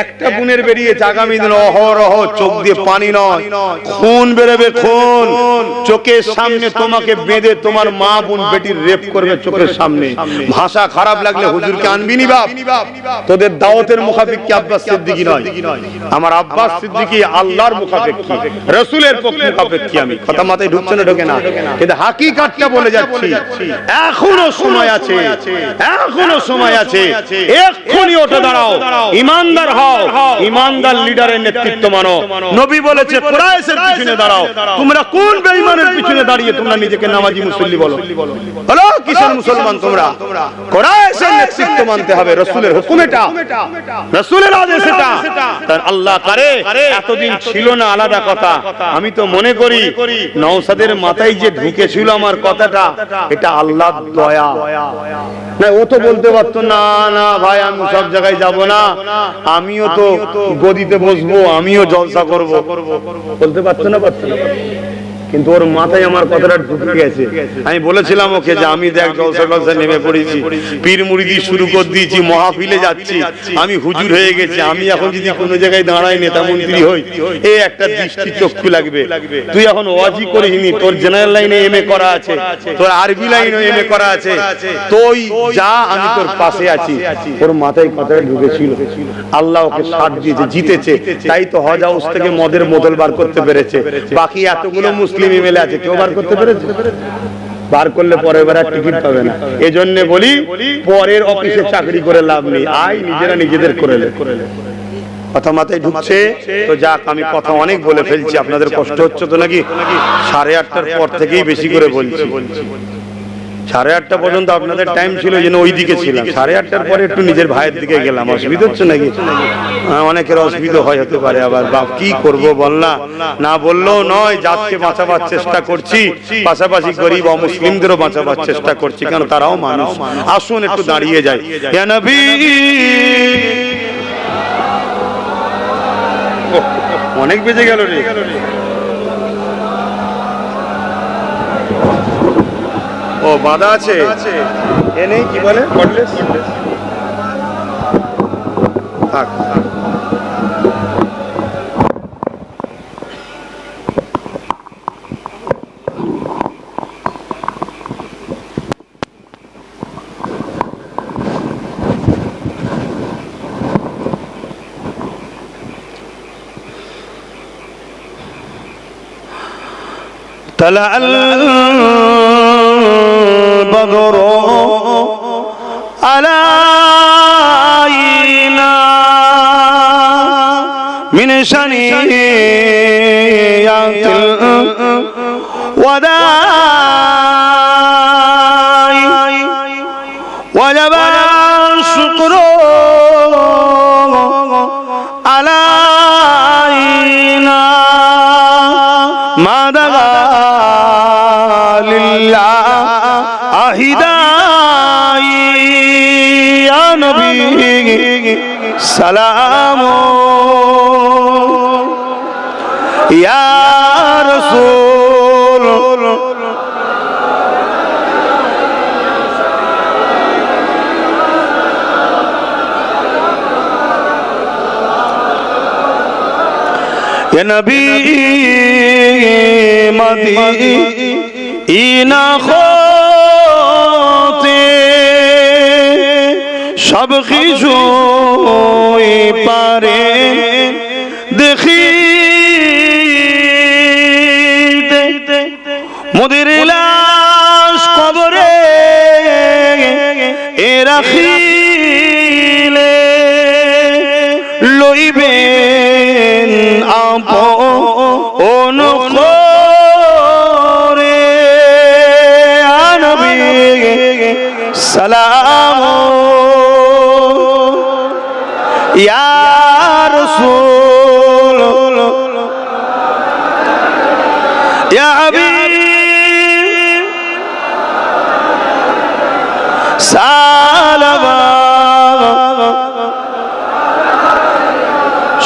একটা বোনের বেরিয়েছে, আগামী দিন অহরহ চোখ দিয়ে পানি নয় খুন বেরোবে, খুন। চোখের সামনে তোমাকে বেঁধে তোমার মা বোন বেটির রেপ করবে চোখের সামনে। ভাষা খারাপ লাগলে হুজুরকে আনবি নি বাপ। তোদের দাওয়াতের মুখাফিক কি আব্বাস সিদ্দিকী নয়? আমার আব্বাস সিদ্দিকী আল্লাহর মুখাফিক, রাসূলের মুখাফিক। আমি কথা মাথায় ঢুকছে না? ঢোকে না, কিন্তু হাকিকাতটা বলে যাচ্ছি। এখনো সময় আছে, এখনো সময় আছে। এক্ষুনি ওঠে দাঁড়াও, ইমানদার হও, ইমানদার লিডারের নেতৃত্ব মানো। নবী বলেছে কুরাইশের পিছনে দাঁড়াও। তোমরা কোন বেঈমানের পিছনে দাঁড়িয়ে তোমরা নিজেকে নামাজি মুসল্লি বলো? বলো কিসের মুসলমান তোমরা? কুরাইশের নেতৃত্ব মানতে হবে, রাসূলের হুকুম এটা, রাসূলের আদেশ এটা। তার আল্লাহ করে এতদিন ছিল না আলাদা কথা। আমি তো মনে করি নওশাদের মাথায় যে ঢুকেছিল আমার কথাটা, এটা আল্লাহর দয়া। না ও তো বলতে পারতো না না ভাই আমি সব জায়গায় যাব না, আমিও তো গদিতে বসবো, আমিও জলসা করব, বলতে পারতো না? পারতো না, কিন্তু ওর মাথায় আমার কথাটা ঢুকে গেছে। আমি বলেছিলাম ওকে যে আমি দেখ জলসা টলসা নেমে পড়েছি, পীর মুরিদি শুরু করে দিয়েছি, মহাফিলে যাচ্ছি, আমি হুজুর হয়ে গেছি। আমি এখন যদি কোনো জায়গায় দাঁড়াই নেতা মন্ত্রী হই, এই একটা দৃষ্টি চক্ষু লাগবে। তুই এখন ওয়াজি করিসনি, তোর জেনারেল লাইনে এমএ করা আছে, তোর আরবি লাইনে এমএ করা আছে, তুই যা, আমি তোর পাশে আছি। ওর মাথায় কথাটা ঢুকেছিল। আল্লাহ ওকে সাথ দিয়েছে, জিতেছে। তাই তো হজ হাউস থেকে মদের বোতল বার করতে পেরেছে। বাকি এতগুলো মুসলিম এমএলএ আছে, কেউ বার করতে পেরেছে? বার করলে পরের বার টিকিট পাবে না। এজন্য বলি পরের অফিসে চাকরি করে লাভ নেই, আয় নিজেরা নিজেদের করে লে। কথা মাথায় ঢুকছে তো? যাক, আমি কথা অনেক বলে ফেলছি, আপনাদের কষ্ট হচ্ছে তো নাকি? 8:30টার পর থেকেই বেশি করে বলছি। 8:30 পর্যন্ত আপনাদের টাইম ছিল, যেন ওই দিকে ছিলাম। 8:30টার পরে একটু নিজের ভাইয়ের দিকে গেলাম। অসুবিধা হচ্ছে নাকি? অনেকের অসুবিধা হয়, হতে পারে। আবার বাপ কি করব বল না, না বললেও নয়। জাতকে বাঁচাবার চেষ্টা করছি, পাশাপাশি গরিব অমুসলিমদেরও বাঁচাবার চেষ্টা করছি, কারণ তারাও মানুষ। আসুন একটু দাঁড়িয়ে যাই। ইয়া নবী, অনেক বেজে গেল রে। ও বাধা আছে, এ নেই কি বলে কর্ডলেস, থাক। طلع البدر علينا من شنيعة الوداع وجب الشكر علينا ما دغى আহিদাই ইয়া নবী সালাম ইয়া রাসূল ইয়া নবী মদিনা হতে সব কিছুই পারে দেখিতে, মোদের লাশ কবরে রাখিলে লইবেন আপন করে নবী সালাম ইয়া রাসূল ইয়া হাবিব সালাম।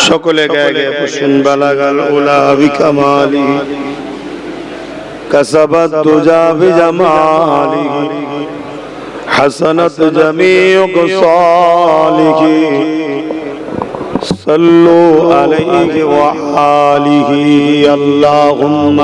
সকলে গায়ে গায়ে হুসন বালাগাল উলা বিকামালি কাসাবাত তুজা বিজামালি حسنت جميع صالحه صلوا عليه وآله اللهم